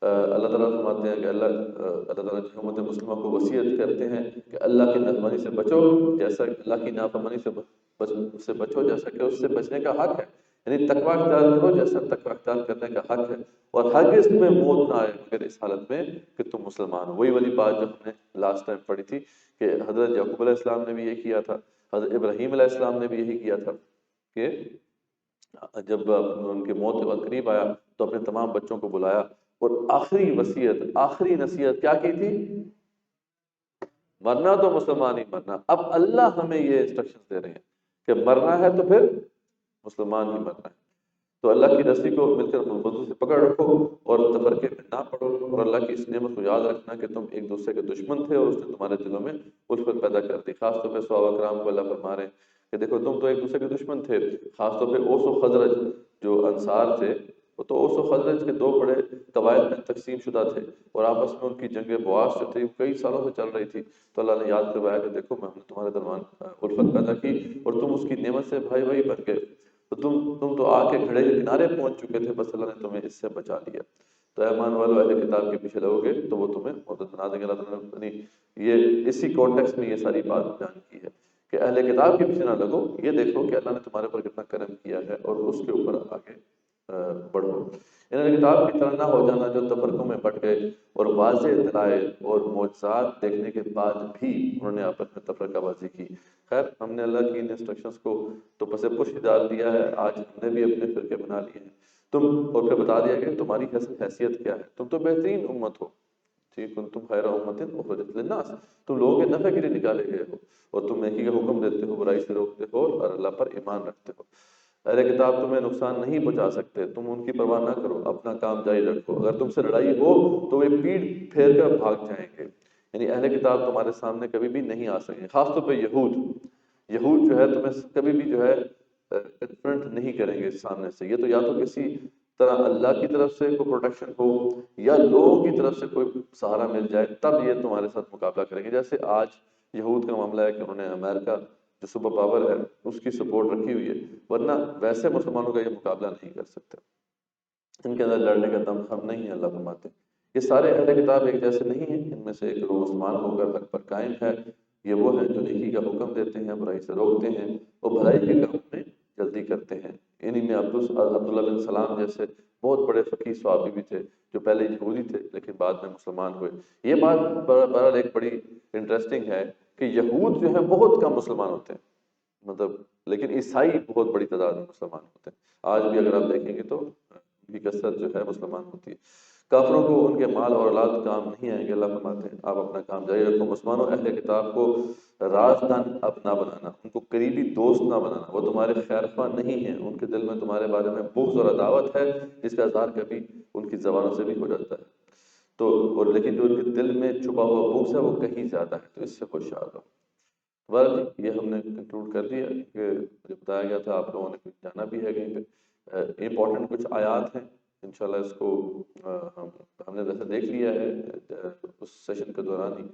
اللہ تعالیٰ فرماتے ہیں کہ اللہ تعالیٰ جو امت مسلمہ کو وصیت کرتے ہیں کہ اللہ کی نافرمانی سے بچو، جیسا اللہ کی نافرمانی سے بچو جیسا کہ اس سے بچنے کا حق ہے، یعنی تقویٰ اختیار کرو جیسا تقویٰ اختیار کرنے کا حق ہے، اور ہرگز تمہیں موت نہ آئے مگر اس حالت میں کہ تم مسلمان ہو۔ وہی والی بات جو ہم نے لاسٹ ٹائم پڑھی تھی کہ حضرت یعقوب علیہ السلام نے بھی یہ کیا تھا، حضرت ابراہیم علیہ السلام نے بھی یہی کیا تھا کہ جب ان کی موت کے وقت قریب آیا تو اپنے تمام بچوں کو بلایا، اور آخری وصیت، آخری نصیحت کیا کی تھی؟ مرنا تو مسلمان ہی مرنا۔ اب اللہ ہمیں یہ انسٹرکشن دے رہے ہیں کہ مرنا ہے تو پھر مسلمان ہی مرنا ہے۔ تو اللہ کی رسی کو مل کر مضبوطی سے پکڑ رکھو اور تفرقے میں نہ پڑو، اور اللہ کی اس نعمت کو یاد رکھنا کہ تم ایک دوسرے کے دشمن تھے اور اس نے تمہارے دلوں میں الفت پیدا کر دی۔ خاص طور پہ صحابہ کرام کو اللہ فرما رہے ہیں کہ دیکھو تم تو ایک دوسرے کے دشمن تھے، خاص طور پہ اوس و خزرج جو انصار تھے، وہ تو اوس و خزرج کے دو بڑے قبائل میں تقسیم شدہ تھے، اور آپس میں ان کی جنگ بواس جو تھی وہ کئی سالوں سے چل رہی تھی۔ تو اللہ نے یاد کروایا کہ دیکھو ہم نے تمہارے درمیان الفت پیدا کی اور تم اس کی نعمت سے بھائی بھائی بن گئے، تو تم تو آ کے گھڑے کے کنارے پہنچ چکے تھے، بس اللہ نے تمہیں اس سے بچا لیا۔ تو اے ایمان والو، اہل کتاب کے پیچھے لگو گے تو وہ تمہیں مدد بنا دیں گے۔ اللہ تعالیٰ نے یہ اسی کانٹیکسٹ میں یہ ساری بات بیان کی ہے کہ اہل کتاب کے پیچھے نہ لگو، یہ دیکھو کہ اللہ نے تمہارے پر کتنا کرم کیا ہے اور اس کے اوپر آگے بڑھو۔ اہل کتاب کی طرح نہ ہو جانا جو تفرقوں میں بٹ گئے اور واضح دلائل اور معجزات دیکھنے کے بعد بھی انہوں نے آپس میں تفرقہ بازی کی۔ خیر، ہم نے اللہ کی ان انسٹرکشنز کو تو پس پش ڈال دیا ہے، آج ہم نے بھی اپنے فرقے بنا لیے ہیں۔ اور پھر بتا دیا کہ تمہاری حیثیت کیا ہے، تم تو بہترین امت ہو، ٹھیک، تم خیر امت اخرجت للناس، تم لوگوں کے نفع کے لیے نکالے گئے ہو، اور تم نیکی کا حکم دیتے ہو، برائی سے روکتے ہو، اور اللہ پر ایمان رکھتے ہو۔ اہل کتاب تمہیں نقصان نہیں پہنچا سکتے، تم ان کی پرواہ نہ کرو، اپنا کام جاری رکھو، اگر تم سے لڑائی ہو تو وہ پیٹ پھیر کر بھاگ جائیں گے۔ یعنی اہل کتاب تمہارے سامنے کبھی بھی نہیں آ سکیں، خاص طور پہ یہود جو ہے تمہیں کبھی بھی جو ہے کنفرنٹ نہیں کریں گے سامنے سے۔ یہ تو یا تو کسی طرح اللہ کی طرف سے کوئی پروٹیکشن ہو یا لوگوں کی طرف سے کوئی سہارا مل جائے، تب یہ تمہارے ساتھ مقابلہ کریں گے۔ جیسے آج یہود کا معاملہ ہے کہ انہوں نے امریکہ جو سپر پاور ہے اس کی سپورٹ رکھی ہوئی ہے، ورنہ ویسے مسلمانوں کا یہ مقابلہ نہیں کر سکتے، ان کے اندر لڑنے کا دم خم نہیں ہے۔ اللہ فرماتے ہیں یہ سارے اہل کتاب ایک جیسے نہیں ہیں، ان میں سے ایک گروہ مسلمان ہو کر حق پر قائم ہے، یہ وہ ہیں جو نیکی کا حکم دیتے ہیں، برائی سے روکتے ہیں، اور بھلائی کے کام میں جلدی کرتے ہیں۔ انہی میں عبداللہ بن سلام جیسے بہت بڑے فقیہ صحابی بھی تھے جو پہلے یہودی تھے لیکن بعد میں مسلمان ہوئے۔ یہ بات بہرحال ایک بڑی انٹرسٹنگ ہے کہ یہود جو ہیں بہت کم مسلمان ہوتے ہیں، مطلب، لیکن عیسائی بہت بڑی تعداد میں مسلمان ہوتے ہیں۔ آج بھی اگر آپ دیکھیں گے تو ان کی کثرت جو ہے مسلمان ہوتی ہے۔ کافروں کو ان کے مال اور اولاد کام نہیں آئیں گے۔ اللہ فرماتے ہیں آپ اپنا کام جاری رکھو۔ مسلمانوں، اہل کتاب کو رازدان اپنا بنانا، ان کو قریبی دوست نہ بنانا، وہ تمہارے خیر خواہ نہیں ہیں، ان کے دل میں تمہارے بارے میں بغض اور عداوت ہے، جس کا اظہار کبھی ان کی زبانوں سے بھی ہو جاتا ہے، تو اور لیکن جو ان کے دل میں چھپا ہوا بغض ہے وہ کہیں زیادہ ہے، تو اس سے ہوشیار رہو۔ بہرحال یہ ہم نے کنکلوڈ کر دیا کہ جو بتایا گیا تھا، آپ لوگوں نے کچھ جانا بھی ہے کہیں پہ، امپورٹنٹ کچھ آیات ہیں، انشاءاللہ اس کو ہم نے ویسے دیکھ لیا ہے اس سیشن کے دوران ہی،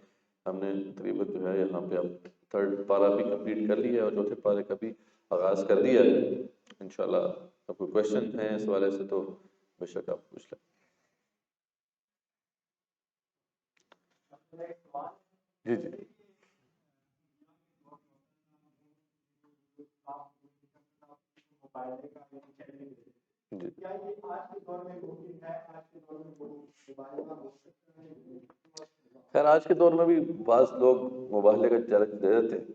ہم نے تقریباً جو ہے یہاں پہ اب تھرڈ پارہ بھی کمپلیٹ کر لیا ہے اور چوتھے پارے کا بھی آغاز کر دیا ہے۔ انشاءاللہ اب کوئی کویشچن ہیں اس والے سے تو بے شک آپ پوچھ لیں۔ جی جی جی خیر، آج کے دور میں بھی بعض لوگ مباہلے کا چیلنج دے دیتے ہیں۔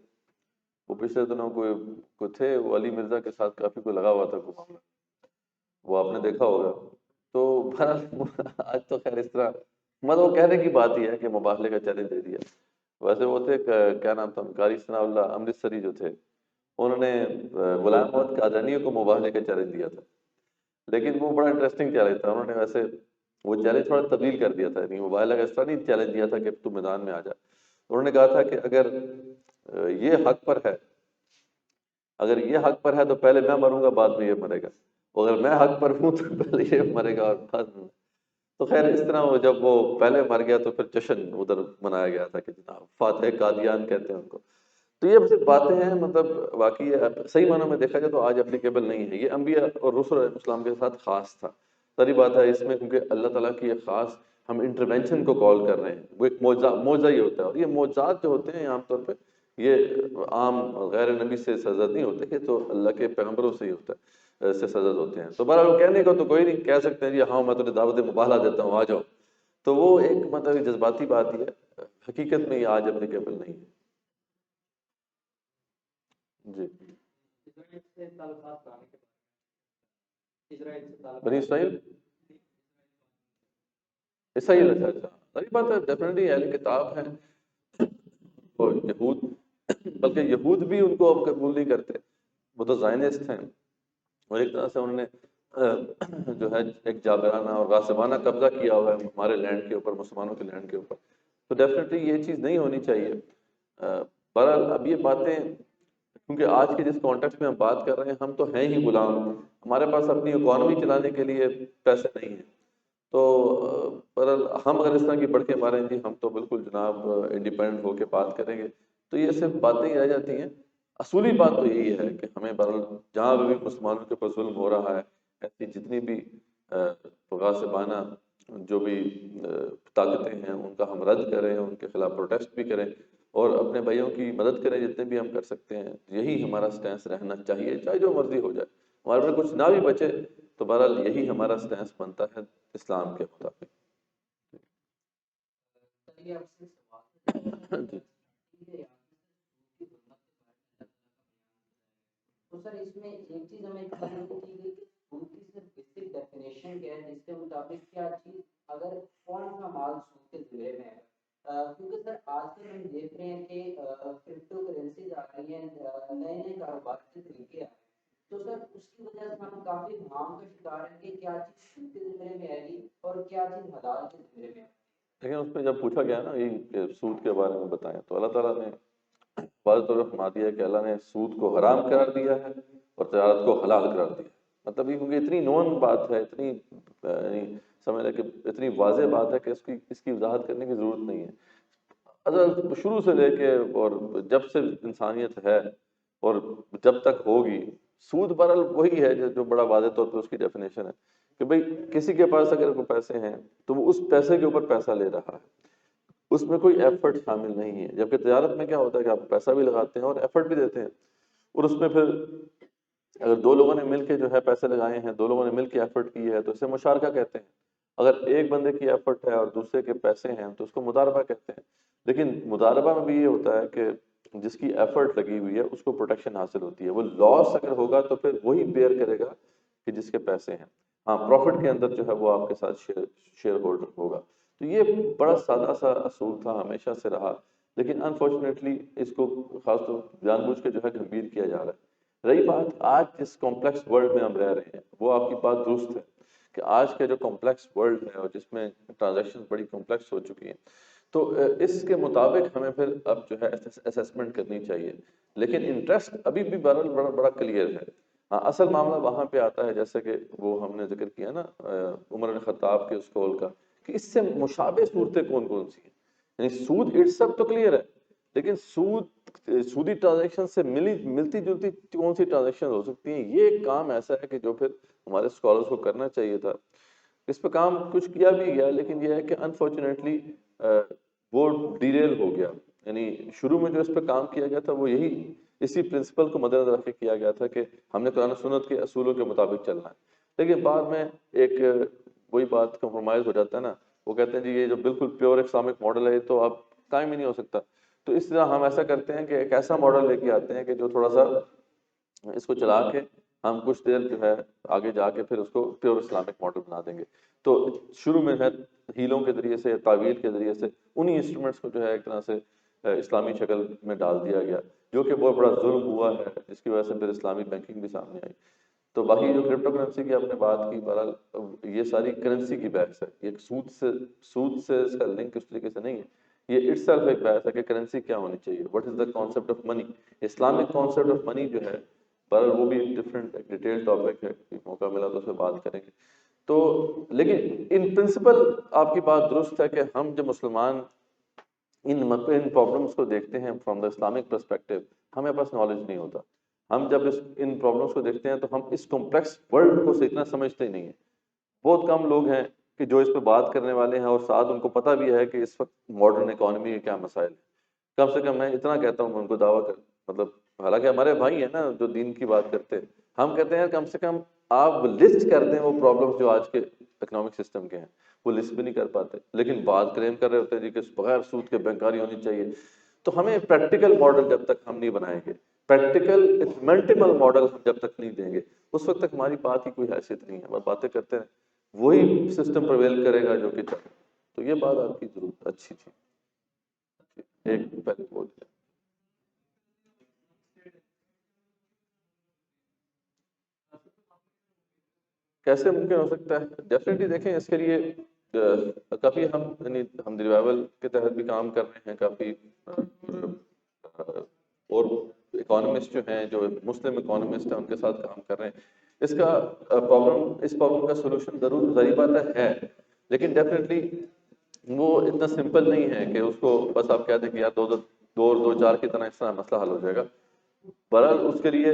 وہ پچھلے دنوں کوئی تھے، وہ علی مرزا کے ساتھ کافی کوئی لگا ہوا تھا، کوئی معاملہ وہ آپ نے دیکھا ہوگا، تو بہرحال آج تو خیر اس طرح مطلب وہ کہنے کی بات ہی ہے کہ مباہلے کا چیلنج دے دیا. ویسے وہ تھے کیا نام تھا قاری ثناء اللہ امرتسری جو تھے, انہوں نے غلام محمد قادیانی کو مباہلے کا چیلنج دیا تھا, لیکن وہ بڑا انٹرسٹنگ چیلنج تھا. انہوں نے ویسے وہ چیلنج تھوڑا تبدیل کر دیا تھا, یعنی مباہلہ کا اس طرح نہیں چیلنج دیا تھا کہ تو میدان میں آ جا. انہوں نے کہا تھا کہ اگر یہ حق پر ہے, اگر یہ حق پر ہے تو پہلے میں مروں گا بعد میں یہ مرے گا, اگر میں حق پر ہوں تو پہلے یہ مرے گا اور بعد میں. تو خیر اس طرح وہ جب وہ پہلے مر گیا تو پھر جشن ادھر منایا گیا تھا کہ جناب فاتح قادیان کہتے ہیں ان کو. تو یہ صرف باتیں ہیں, مطلب واقعی صحیح معنوں میں دیکھا جائے تو آج اپلیکیبل نہیں ہے. یہ انبیاء اور رسل علیہ السلام کے ساتھ خاص تھا. ساری بات ہے اس میں کیونکہ اللہ تعالیٰ کی ایک خاص ہم انٹرونشن کو کال کر رہے ہیں, وہ ایک معجزہ ہی ہوتا ہے. اور یہ معجزات جو ہوتے ہیں عام طور پہ یہ عام غیر نبی سے سرزد نہیں ہوتے, یہ تو اللہ کے پیغمبروں سے ہی ہوتا ہے, سے سرزد ہوتے ہیں. تو بہرحال کہنے کو تو کوئی نہیں, کہہ سکتے ہیں جی ہاں میں تمہیں دعوت مباہلہ دیتا ہوں آ جاؤ, تو وہ ایک مطلب جذباتی بات ہی ہے, حقیقت میں یہ آج اپلیکیبل نہیں ہے. جی بنی اسرائیل عیسائی, اچھا اچھا صحیح بات ہے, ڈیفینیٹلی اہل کتاب ہیں اور یہود, بلکہ یہود بھی ان کو اب قبول نہیں کرتے, وہ تو زائنسٹ ہیں. اور ایک طرح سے انہوں نے جو ہے ایک جابرانہ اور غاصبانہ قبضہ کیا ہوا ہے ہمارے لینڈ کے اوپر, مسلمانوں کے لینڈ کے اوپر. تو ڈیفینیٹلی یہ چیز نہیں ہونی چاہیے. بہرحال اب یہ باتیں کیونکہ آج کے جس کانٹیکسٹ میں ہم بات کر رہے ہیں ہم تو ہیں ہی غلام, ہمارے پاس اپنی اکانومی چلانے کے لیے پیسے نہیں ہیں. تو بہرحال ہم اگر اس طرح کی بڑھ کے ماریں گے ہم تو بالکل جناب انڈیپینڈنٹ ہو کے بات کریں گے, تو یہ صرف باتیں ہی رہ جاتی ہیں. اصولی بات تو یہی ہے کہ ہمیں بہرحال جہاں بھی مسلمانوں کے اوپر ظلم ہو رہا ہے, ایسی جتنی بھی غاصبانہ جو بھی طاقتیں ہیں ان کا ہم رد کریں, ان کے خلاف پروٹیسٹ بھی کریں اور اپنے بھائیوں کی مدد کریں جتنے بھی ہم کر سکتے ہیں. یہی ہمارا سٹینس رہنا چاہیے, چاہے جو مرضی ہو جائے, ہمارے پاس کچھ نہ بھی بچے تو بہرحال یہی ہمارا سٹینس بنتا ہے اسلام کے مطابق. تو سر اس میں ایک چیز ہمیں کلیئر کی گئی کہ سود کی صرف بیسک ڈیفینیشن کیا ہے, جس کے مطابق کیا چیز اگر کون سا مال سود کے ذمے میں ہے. کیونکہ سر آج کل ہم دیکھ رہے ہیں کہ کرپٹو کرنسیز آ رہی ہیں, نئے نئے کاروبار کے طریقے آ رہے ہیں, تو سر اس کی وجہ سے ہم کافی بھام کا شکار ہیں کہ کیا چیز سود کے ذمے میں آئے گی اور کیا چیز حلال کے ذمے میں. لیکن اس پہ جب پوچھا گیا نا یہ سود کے بارے میں بتائیں تو اللہ تعالیٰ نے واضح طور پر فرما دیا کہ اللہ نے سود کو حرام قرار دیا ہے اور تجارت کو حلال قرار دیا. مطلب یہ کیونکہ اتنی نون بات ہے, اتنی سمجھ لیں کہ اتنی واضح بات ہے کہ اس کی وضاحت کرنے کی ضرورت نہیں ہے. اصل شروع سے لے کے اور جب سے انسانیت ہے اور جب تک ہوگی, سود بہرحال وہی ہے جو بڑا واضح طور پہ اس کی ڈیفینیشن ہے کہ بھئی کسی کے پاس اگر کوئی پیسے ہیں تو وہ اس پیسے کے اوپر پیسہ لے رہا ہے, اس میں کوئی ایفرٹ شامل نہیں ہے. جبکہ تجارت میں کیا ہوتا ہے کہ آپ پیسہ بھی لگاتے ہیں اور ایفرٹ بھی دیتے ہیں, اور اس میں پھر اگر دو لوگوں نے مل کے جو ہے پیسے لگائے ہیں, دو لوگوں نے مل کے ایفرٹ کی ہے تو اسے مشارکہ کہتے ہیں. اگر ایک بندے کی ایفرٹ ہے اور دوسرے کے پیسے ہیں تو اس کو مضاربہ کہتے ہیں. لیکن مضاربہ میں بھی یہ ہوتا ہے کہ جس کی ایفرٹ لگی ہوئی ہے اس کو پروٹیکشن حاصل ہوتی ہے. وہ لاس اگر ہوگا تو پھر وہی بیئر کرے گا کہ جس کے پیسے ہیں. ہاں پروفٹ کے اندر جو ہے وہ آپ کے ساتھ شیئر ہولڈر ہوگا. تو یہ بڑا سادہ سا اصول تھا, ہمیشہ سے رہا, لیکن انفارچونیٹلی اس کو خاص طور جان بوجھ کے جو ہے گمبھیر کیا جا رہا ہے. رہی بات آج جس کمپلیکس ورلڈ میں ہم رہ رہے ہیں, وہ آپ کی بات درست ہے کہ آج کا جو کمپلیکس ورلڈ ہے اور جس میں ٹرانزیکشن بڑی کمپلیکس ہو چکی ہیں, تو اس کے مطابق ہمیں پھر اب جو ہے اسیسمنٹ کرنی چاہیے. لیکن انٹرسٹ ابھی بھی بڑا بڑا کلیئر ہے. ہاں اصل معاملہ وہاں پہ آتا ہے جیسے کہ وہ ہم نے ذکر کیا نا عمر بن خطاب کے اس قول کا کہ اس سے مشابہ صورتیں کون کون سی ہیں. یعنی سود اٹ سب تو کلیئر ہے, لیکن سودی ٹرانزیکشن سے ملتی جلتی کون سی ٹرانزیکشن ہو سکتی ہیں. یہ ایک کام ایسا ہے کہ جو پھر ہمارے اسکالرس کو کرنا چاہیے تھا. اس پہ کام کچھ کیا بھی گیا, لیکن یہ ہے کہ انفارچونیٹلی وہ ڈیریل ہو گیا. یعنی شروع میں جو اس پہ کام کیا گیا تھا وہ اسی پرنسپل کو مد نظر رکھ کے کیا گیا تھا کہ ہم نے قرآن و سنت کے اصولوں کے مطابق چلنا ہے. لیکن بعد میں ایک وہی بات کمپرومائز ہو جاتا ہے نا, وہ کہتے ہیں جی یہ جو بالکل پیور اسلامک ماڈل ہے تو اب قائم ہی نہیں ہو سکتا. تو اس طرح ہم ایسا کرتے ہیں کہ ایک ایسا ماڈل لے کے آتے ہیں کہ جو تھوڑا سا اس کو چلا کے ہم کچھ دیر جو ہے آگے جا کے پھر اس کو پیور اسلامک ماڈل بنا دیں گے. تو شروع میں ہے ہیلوں کے ذریعے سے، تعویل کے ذریعے سے انہی انسٹرومنٹس کو جو ہے ایک طرح سے اسلامی شکل میں ڈال دیا گیا، جو کہ بہت بڑا ظلم ہوا ہے، جس کی وجہ سے پھر اسلامی بینکنگ بھی سامنے آئی. تو باقی جو کرپٹو کرنسی کی آپ نے بات کی، بہرحال یہ ساری کرنسی کی بحث ہے، یہ سود سے اس کا لنک اس طریقے سے نہیں ہے. یہ اٹ سیلف ایک بحث ہے کہ کرنسی کیا ہونی چاہیے، what is the concept of money. Islamic concept of money جو ہے بہرحال وہ بھی ڈفرینٹ ڈیٹیل ٹاپک ہے، موقع ملا تو اس پہ بات کریں گے. تو لیکن ان پرنسپل آپ کی بات درست ہے کہ ہم جو مسلمان ان پرابلمس کو دیکھتے ہیں فرام دا اسلامک پرسپیکٹو، ہمیں پاس نالج نہیں ہوتا. ہم جب ان پرابلمس کو دیکھتے ہیں تو ہم اس کمپلیکس ورلڈ کو اتنا سمجھتے ہی نہیں ہیں. بہت کم لوگ ہیں کہ جو اس پہ بات کرنے والے ہیں اور ساتھ ان کو پتہ بھی ہے کہ اس وقت ماڈرن اکانومی کے کیا مسائل ہیں. کم سے کم میں اتنا کہتا ہوں، ان کو دعویٰ کر مطلب حالانکہ ہمارے بھائی ہیں نا جو دین کی بات کرتے ہیں، ہم کہتے ہیں کم سے کم آپ لسٹ کر دیں وہ پرابلمس جو آج کے اکنامک سسٹم کے ہیں، وہ لسٹ بھی نہیں کر پاتے، لیکن بات کلیم کر رہے ہوتے ہیں جی کہ بغیر سود کے بینکاری ہونی چاہیے. تو ہمیں پریکٹیکل ماڈل جب تک ہم نہیں بنائیں گے، پریکٹیکل امپلیمنٹیبل ماڈل ہم جب تک نہیں دیں گے، اس وقت تک ہماری بات کی کوئی حیثیت نہیں ہے. بس باتیں کرتے ہیں، وہی سسٹم پرویل کرے گا جو کہ چاہے. تو یہ بات آپ کی ضرور اچھی تھی. ایک پہلے بول دیا کیسے ممکن ہو سکتا ہے. ڈیفینیٹلی دیکھیں اس کے لیے کافی ہم ریوائول کے تحت بھی کام کر رہے ہیں. کافی اور اکانومسٹ جو ہیں، جو مسلم اکانومسٹ ہیں، ان کے ساتھ کام کر رہے ہیں. اس پرابلم کا سولوشن ضرور ظاہر بات ہے، لیکن ڈیفینیٹلی وہ اتنا سمپل نہیں ہے کہ اس کو بس آپ کہہ دیں کہ یار دو چار کی طرح اس طرح مسئلہ حل ہو جائے گا. بہرحال اس کے لیے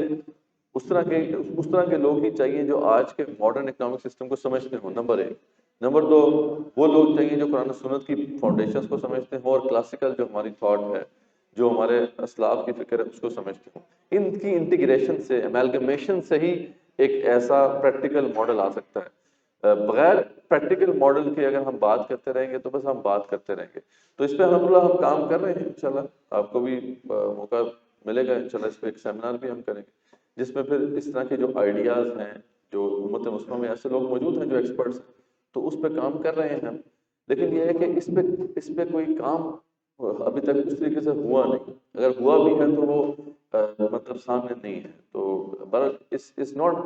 اس طرح کے لوگ ہی چاہیے جو آج کے ماڈرن اکنامک سسٹم کو سمجھتے ہوں، نمبر ایک. نمبر دو، وہ لوگ چاہیے جو قرآن و سنت کی فاؤنڈیشنز کو سمجھتے ہوں اور کلاسیکل جو ہماری تھاٹ ہے، جو ہمارے اسلاف کی فکر ہے، اس کو سمجھتے ہوں. ان کی انٹیگریشن سے، ایمالگمیشن سے ہی ایک ایسا پریکٹیکل ماڈل آ سکتا ہے. بغیر پریکٹیکل ماڈل کی اگر ہم بات کرتے رہیں گے تو بس ہم بات کرتے رہیں گے. تو اس پہ الحمدللہ ہم کام کر رہے ہیں. انشاءاللہ آپ کو بھی موقع ملے گا، انشاءاللہ اس پہ ایک سیمینار بھی ہم کریں گے، جس میں پھر اس طرح کے جو آئیڈیاز ہیں، جو امت مسلمہ میں ایسے لوگ موجود ہیں جو ایکسپرٹس ہیں، تو اس پہ کام کر رہے ہیں ہم. لیکن یہ ہے کہ اس پہ کوئی کام ابھی تک اس طریقے سے ہوا نہیں. اگر ہوا بھی ہے تو وہ مطلب سامنے نہیں ہے. تو بہرحال اس ناٹ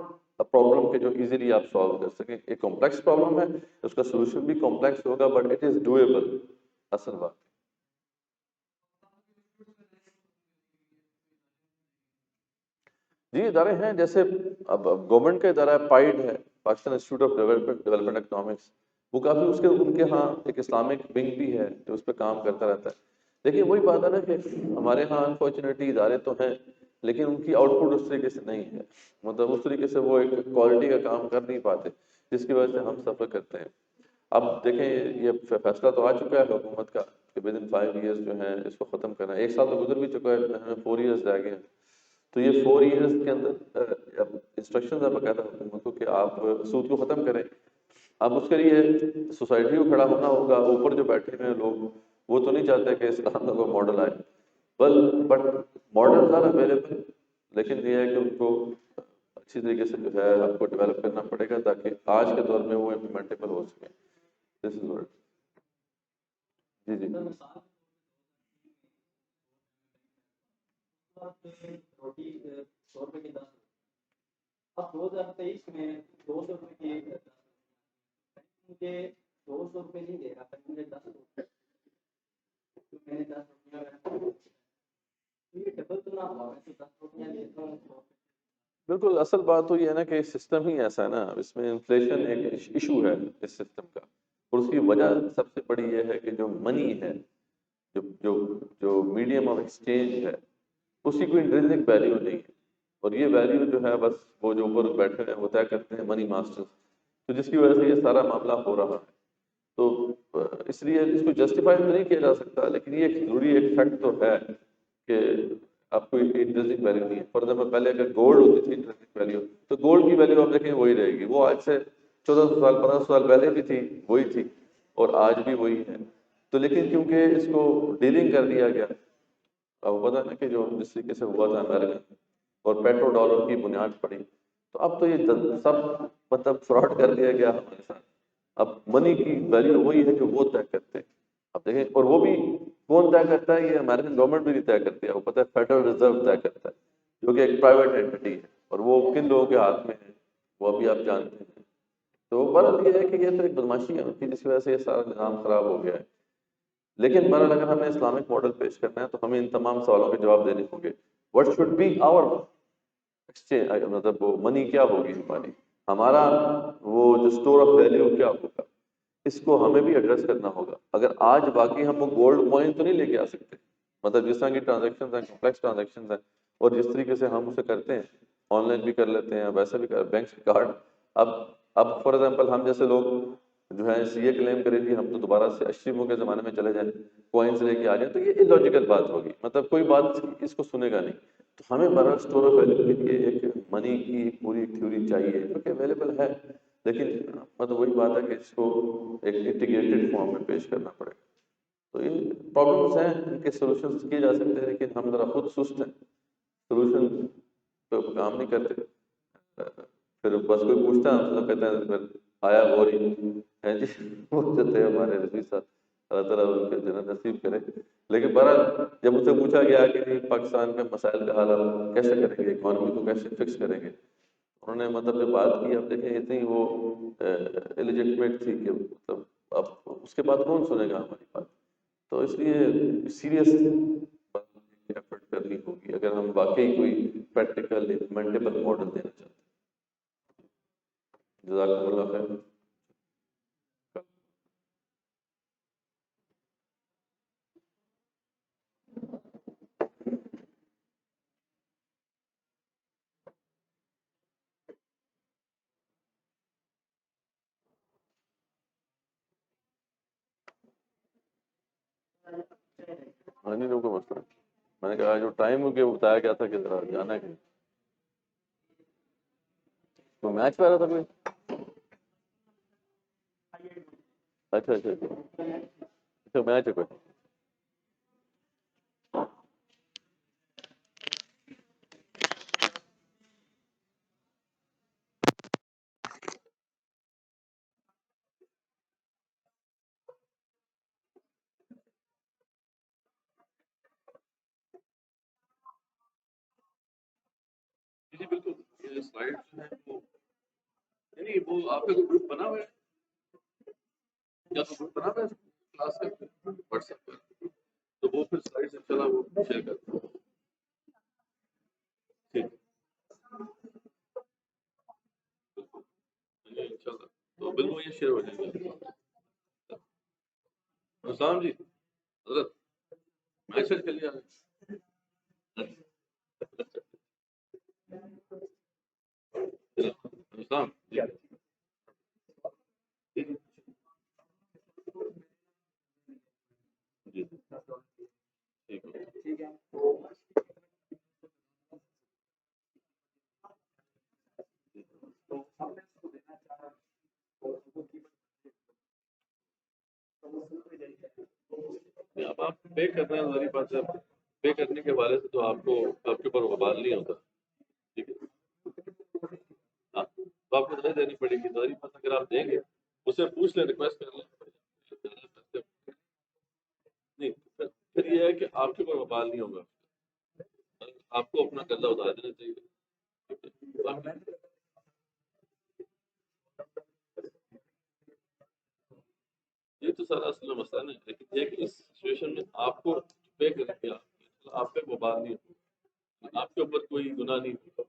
پرابلم کے جو ایزیلی آپ سالو کر سکیں. ایک کمپلیکس پرابلم ہے، اس کا سولوشن بھی کمپلیکس ہوگا، بٹ اٹ از ڈویبل. اصل بات جی ادارے ہیں، جیسے اب گورنمنٹ کا ادارہ ہے، پائڈ ہے، Pakistan institute of development economics. وہ کافی ان کے ہاں ایک اسلامک ونگ بھی ہے جو اس پہ کام کرتا رہتا ہے. لیکن وہی بات ہے نا کہ ہمارے ہاں انفارچونیٹلی ادارے تو ہیں، لیکن ان کی آؤٹ پٹ اس طریقے سے نہیں ہے. مطلب اس طریقے سے وہ ایک کوالٹی کا کام کر نہیں پاتے، جس کی وجہ سے ہم سفر کرتے ہیں. اب دیکھیں یہ فیصلہ تو آ چکا ہے حکومت کا کہ ود ان 5 ایئرس جو ہیں اس کو ختم کرنا ہے. 1 سال تو گزر بھی چکا ہے، ہمیں 4 ایئرس رہ گئے ہیں. تو یہ 4 ایئرس کے اندر انسٹرکشنز ہے باقاعدہ حکومت کو کہ آپ سود کو ختم کریں. اب اس کے لیے سوسائٹی کو کھڑا ہونا ہوگا. اوپر جو بیٹھے ہوئے ہیں لوگ وہ تو نہیں چاہتے کہ اسلام کا کوئی ماڈل آئے، بٹ ماڈلز آر اویلیبل. لیکن یہ ہے کہ ان کو اچھی طریقے سے جو ہے آپ کو ڈیولپ کرنا پڑے گا تاکہ آج کے دور میں وہ امپلیمنٹیبل ہو سکیں. دس از ورڈ. جی جی روٹی 100 روپے کی 10. اب 2023 میں 200 روپے کی مجھے 200 روپے نہیں دے رہا، مجھے 10 روپے. میں نے 10 روپیہ یہ ڈبل تو نہ ہوا، میں تو 10 روپیہ لیتا ہوں. بالکل. اصل بات تو یہ ہے نا کہ سسٹم ہی ایسا ہے نا، اس میں انفلیشن ایک ایشو ہے اس سسٹم کا. اور اس کی وجہ سب سے بڑی یہ ہے کہ جو منی ہے، جو جو جو میڈیم آف ایکسچینج ہے، اسی کو انٹرنسک ویلیو نہیں ہے. اور یہ ویلیو جو ہے بس وہ جو اوپر بیٹھے ہیں وہ طے کرتے ہیں، منی ماسٹرز. تو جس کی وجہ سے یہ سارا معاملہ ہو رہا ہے. تو اس لیے اس کو جسٹیفائی تو نہیں کیا جا سکتا، لیکن یہ ایک ضروری ایک فیکٹ تو ہے کہ آپ کو انٹرنسک ویلیو نہیں ہے. فار ایگزامپل پہلے اگر گولڈ ہوتی تھی انٹرنسک ویلیو، تو گولڈ کی ویلیو آپ دیکھیں وہی رہے گی. وہ آج سے 1400 سال 1500 سال پہلے بھی تھی، وہی تھی، اور آج بھی وہی ہے. تو لیکن کیونکہ اس کو ڈیلنگ کر دیا گیا، اب پتہ نا کہ جو جس طریقے سے ہوا تھا امریکہ اور پیٹرو ڈالر کی بنیاد پڑی، تو اب تو یہ سب مطلب فراڈ کر دیا گیا ہمارے ساتھ. اب منی کی ویلیو وہی ہے جو وہ طے کرتے ہیں. اب دیکھیں اور وہ بھی کون طے کرتا ہے؟ یہ امریکن گورنمنٹ بھی نہیں طے کرتی ہے. وہ پتہ ہے فیڈرل ریزرو طے کرتا ہے جو کہ ایک پرائیویٹ اینٹی ہے اور وہ کن لوگوں کے ہاتھ میں ہے وہ ابھی آپ جانتے ہیں. تو بہرحال یہ ہے کہ یہ تو ایک بدماشی ہے ان کی جس کی وجہ سے یہ سارا نظام خراب ہو گیا ہے. لیکن بہرحال اگر ہمیں اسلامک ماڈل پیش کرنا ہے تو ہمیں ان تمام سوالوں کے جواب دینے ہوں گے. What should be our exchange, مطلب وہ منی کیا ہوگی ہماری، ہمارا وہ جو اسٹور آف ویلیو کیا ہوگا، اس کو ہمیں بھی ایڈریس کرنا ہوگا. اگر آج باقی ہم وہ گولڈ کوائن تو نہیں لے کے آ سکتے، مطلب جس طرح کی ٹرانزیکشن ہیں کمپلیکس ٹرانزیکشن ہیں اور جس طریقے سے ہم اسے کرتے ہیں آن لائن بھی کر لیتے ہیں ویسے بھی بینک سے کارڈ. اب فار ایگزامپل ہم جیسے لوگ جو ہے سی اے کلیم کریں گے ہم تو دوبارہ سے 80 کے زمانے میں چلے جائیں کوائنس لے کے آ جائیں تو یہ illogical بات ہوگی، مطلب کوئی بات اس کو سنے گا نہیں. تو ہمیں برابر اسٹور آف ویلیو کے لیے ایک منی کی پوری تھیوری چاہیے جو کہ اویلیبل ہے، لیکن مطلب وہی بات ہے کہ اس کو ایک انٹیگریٹڈ فارم میں پیش کرنا پڑے گا. تو یہ پرابلمس ہیں، ان کے سولوشنز کیے جا سکتے ہیں لیکن ہم ذرا خود سست ہیں، سولوشن پہ کام نہیں کرتے. پھر بس کوئی پوچھتا ہے ہم سے تو کہتے ہیں پھر آیا غوری ہیں جی وہ جو تھے ہمارے رضوی صاحب، اللہ تعالیٰ ان کے جنت نصیب کرے. لیکن بہرحال جب مجھ سے پوچھا گیا کہ جی پاکستان کے مسائل کا حل ہم کیسے کریں گے، اکانومی کو کیسے فکس کریں گے، انہوں نے مطلب جو بات کی اب دیکھیں اتنی وہ ایلیجٹمیٹ تھی کہ مطلب اب اس کے بعد کون سنے گا ہماری بات. تو اس لیے سیریس ایفرٹ کرنی ہوگی اگر ہم واقعی کوئی پریکٹیکل امپلیمنٹیبل ماڈل دینا چاہتے ہیں. جزاکم اللہ خیر. ہاں نہیں لوگوں کا مسئلہ میں نے کہا جو ٹائم ہو گیا بتایا گیا تھا کہ ذرا جانا ہے کوئی میچ پہ رہا تھا کوئی. اچھا اچھا اچھا میچ ہے کوئی. جی بالکل یہ سلائڈ جو ہے وہ نہیں وہ آپ کا گروپ بنا ہوا ہے یا تو گروپ بنا ہوا ہے کلاس کا واٹس ایپ پر تو وہ پھر سلائڈ سے چلا وہ شیئر کرتا ہوں. ٹھیک ہے ان شاء اللہ تو بالکل یہ شیئر ہو جائے گا. حسام جی حضرت میچ کے لیے حسام جی جی ٹھیک ہے. اب آپ پے کر رہے ہیں ظاہری بات ہے پے کرنے کے حوالے سے تو آپ کو آپ کے اوپر وبال نہیں ہوتا. ٹھیک ہے ہاں تو آپ کو نہیں دینی پڑے گی ظاہری بات اگر آپ دیں گے اسے پوچھ لیں ریکویسٹ کر لیں نہیں پھر یہ ہے کہ آپ کے اوپر وبال نہیں ہوگا آپ کو اپنا قرضہ اتار دینا چاہیے. یہ تو سارا اصل مسئلہ نہیں لیکن یہ کہ اس سچویشن میں آپ کو پے کریں گے آپ پہ وبال نہیں ہوگا آپ کے اوپر کوئی گناہ نہیں ہوگا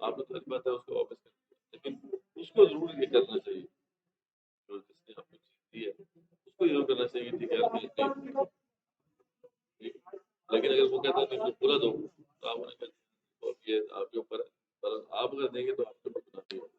آپ کو تو بات ہے اس کو واپس کریں لیکن اس کو ضرور یہ کرنا چاہیے جو جس نے آپ کو چیز دی ہے اس کو ضرور کرنا چاہیے ٹھیک ہے. لیکن اگر وہ کہتا ہے کہ پورا دو تو آپ نے یہ آپ کے اوپر ہے آپ اگر دیں گے تو آپ کے اوپر گناہ نہیں ہوگا.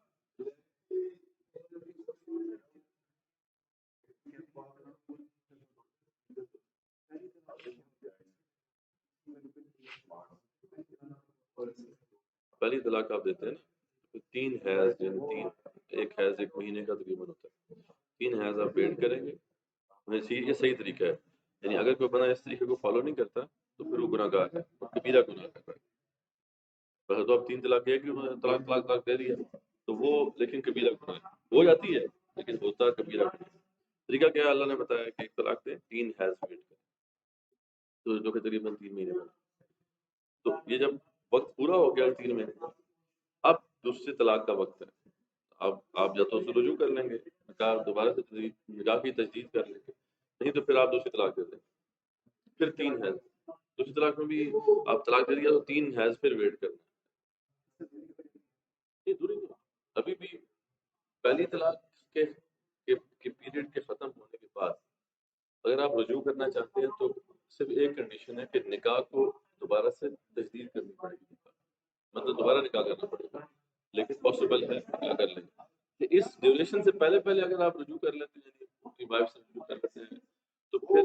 پہلی طلاق آپ دیتے ہیں نا 3 حیض یعنی 3 ایک حیض ایک مہینے کا تقریباً ہوتا ہے 3 حیض آپ ویٹ کریں گے. یہ صحیح طریقہ ہے یعنی اگر کوئی بندہ اس طریقے کو فالو نہیں کرتا تو پھر وہ گناہ گار ہے کبیرہ گناہ کر رہا ہے. بس تو اب 3 طلاق ہے کہ انہوں نے طلاق طلاق طلاق دے دیا تو وہ لیکن کبیرہ گناہ ہے، ہو جاتی ہے لیکن ہوتا ہے کبیرہ گناہ۔ طریقہ کیا ہے؟ اللہ نے بتایا کہ ایک طلاق دے 3 حیض ویٹ کرے، تو جو کہ تقریباً 3 مہینے بعد، تو یہ جب وقت پورا ہو گیا 3 مہینے کا، اب دوسری طلاق کا وقت ہے، اب آپ یا تو اسے رجوع کر لیں گے، نکاح دوبارہ سے نکاح کی تجدید کر لیں گے، نہیں تو پھر آپ دوسری طلاق دے دیں گے، پھر 3 حیض، دوسری طلاق میں بھی آپ طلاق دے دیا تو 3 حیض پھر ویٹ کرنا ہے، ضروری نہیں، ابھی بھی پہلی طلاق کے پیریڈ کے ختم ہونے کے بعد اگر آپ رجوع کرنا چاہتے ہیں تو صرف ایک کنڈیشن ہے کہ نکاح کو دوبارہ سے تجدید کرنی پڑے گی، مطلب دوبارہ نکاح کرنا پڑے گا، لیکن پاسبل ہے نکاح کر لیں گے کہ اس ڈیوریشن سے پہلے پہلے اگر آپ رجوع کر لیتے ہیں یعنی اپنی وائف سے رجوع کر لیتے ہیں تو پھر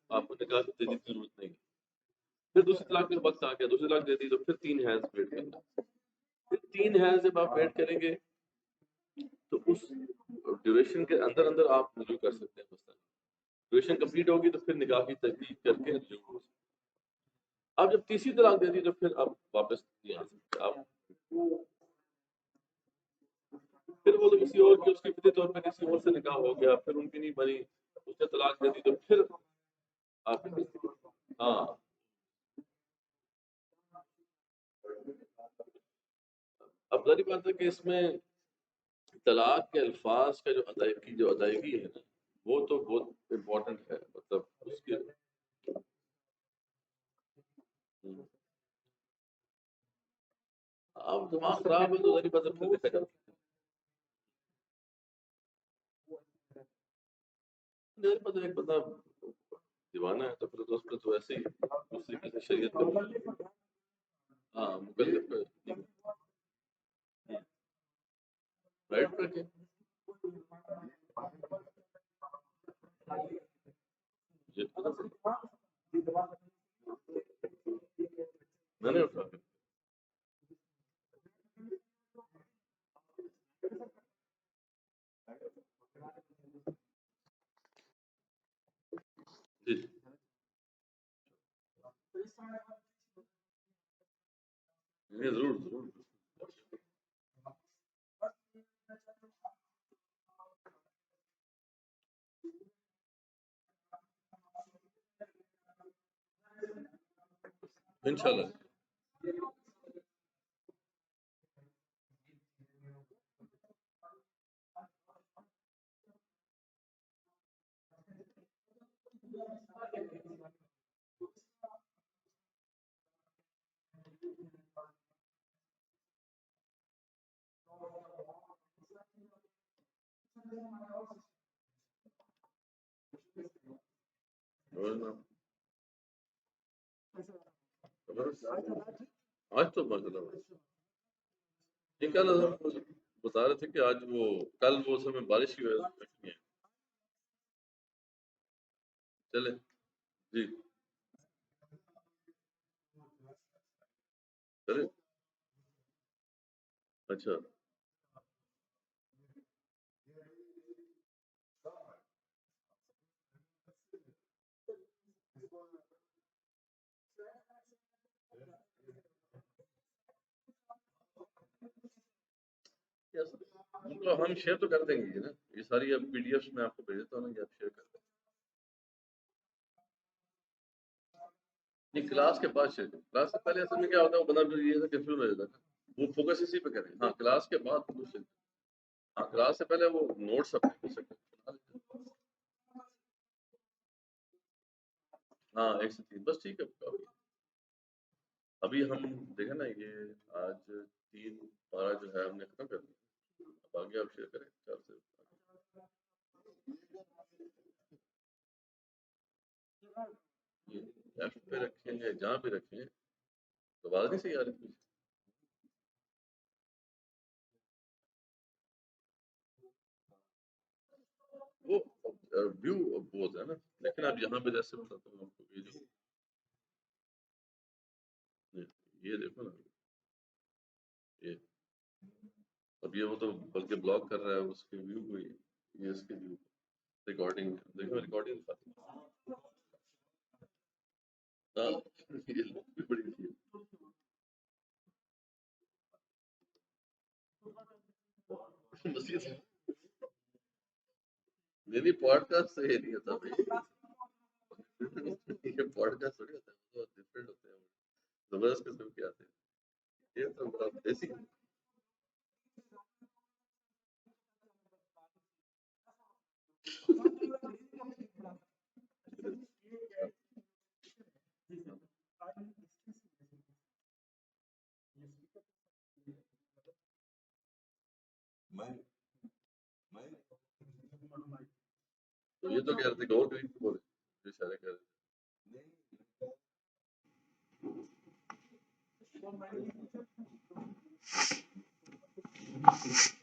آپ کو نکاح کی تجدید کی ضرورت نہیں ہے، پھر دوسری طلاق کا وقت آ گیا، دوسری طلاق دے دی تو پھر 3 حیض ویٹ کرنا، پھر 3 حیض جب آپ ویٹ کریں گے تو اس ڈیوریشن کے اندر اندر آپ رجوع کر سکتے ہیں، مثلا ڈیوریشن کمپلیٹ ہوگی تو پھر نکاح کی تجدید کر کے رجوع ہو سکتے ہیں۔ آپ جب تیسری طلاق دے دی تو پھر آپ واپس نہیں آ سکتے، آپ پھر وہ تو کسی اور کی اس کی فطری طور پہ کسی اور سے نکاح ہو گیا، پھر ان کی نہیں بنی، اس نے طلاق دے دی تو پھر آپ ہاں اب ظاہر بات ہے کہ اس میں طلاق کے الفاظ کا جو ادائیگی ہے نا وہ تو بہت امپورٹنٹ ہے، مطلب اس کے اب دماغ خراب ہے تو ظاہر بات ہے پھر دیکھا جاتا ہے، ظاہر بات ہے ایک بندہ دیوانہ ہے تو پھر تو اس پہ تو ایسے ہی دوسری کسی شریعت کا ہاں مکلف رائٹ پر کے میں نے اٹھا جی جی ضرور ضرور انشاءاللہ آج تو ماشاء اللہ یہ کل بتا رہے تھے کہ آج وہ کل وہ سب میں بارش کی وجہ سے نہیں ہے، چلے جی چلے اچھا ان کو ہم شیئر تو کر دیں گے نا، یہ ساری اب پی ڈی ایفs میں آپ کو بھیج دیتا ہوں نا کہ آپ شیئر کر دیں، نہیں کلاس کے بعد شیئر کریں، کلاس سے پہلے اصل میں کیا ہوتا ہے وہ بندہ پھر یہ کنفیوز ہو جاتا ہے نا، وہ فوکس اسی پہ کریں، ہاں کلاس کے بعد وہ شیئر کریں، ہاں کلاس سے پہلے وہ نوٹس اپنے کر سکتے ہیں، ہاں 1 سے 3 بس ٹھیک ہے کافی۔ ابھی ہم دیکھیں نا یہ آج 3 پارہ جو ہے ہم نے ختم کر دیا، اب آگے آپ شیئر کریں 4 سے یہ لیفٹ پہ رکھیں یا جہاں پہ رکھیں تو آواز نہیں صحیح آ رہی تھی، وہ ویو بہت ہے نا، لیکن آپ یہاں پہ جیسے بتاتا ہوں آپ کو یہ دیکھو نا یہ اب یہ وہ تو بلکہ بلاک کر رہا ہے اس کے ویو کو، یہ اس کے ویو ریکارڈنگ دیکھو ریکارڈنگ دکھاتی ہاں یہ بڑی نہیں پوڈ کاسٹ سے یہ نہیں ہوتا بھائی، یہ پوڈ کاسٹ تھوڑی ہوتا ہے، وہ ڈفرینٹ ہوتے ہیں، زبردست قسم کے آتے ہیں، یہ تو بڑا بیسک تو یہ تو کہہ رہے تھے گور گرین کو بولے جو اشارے کر رہے تھے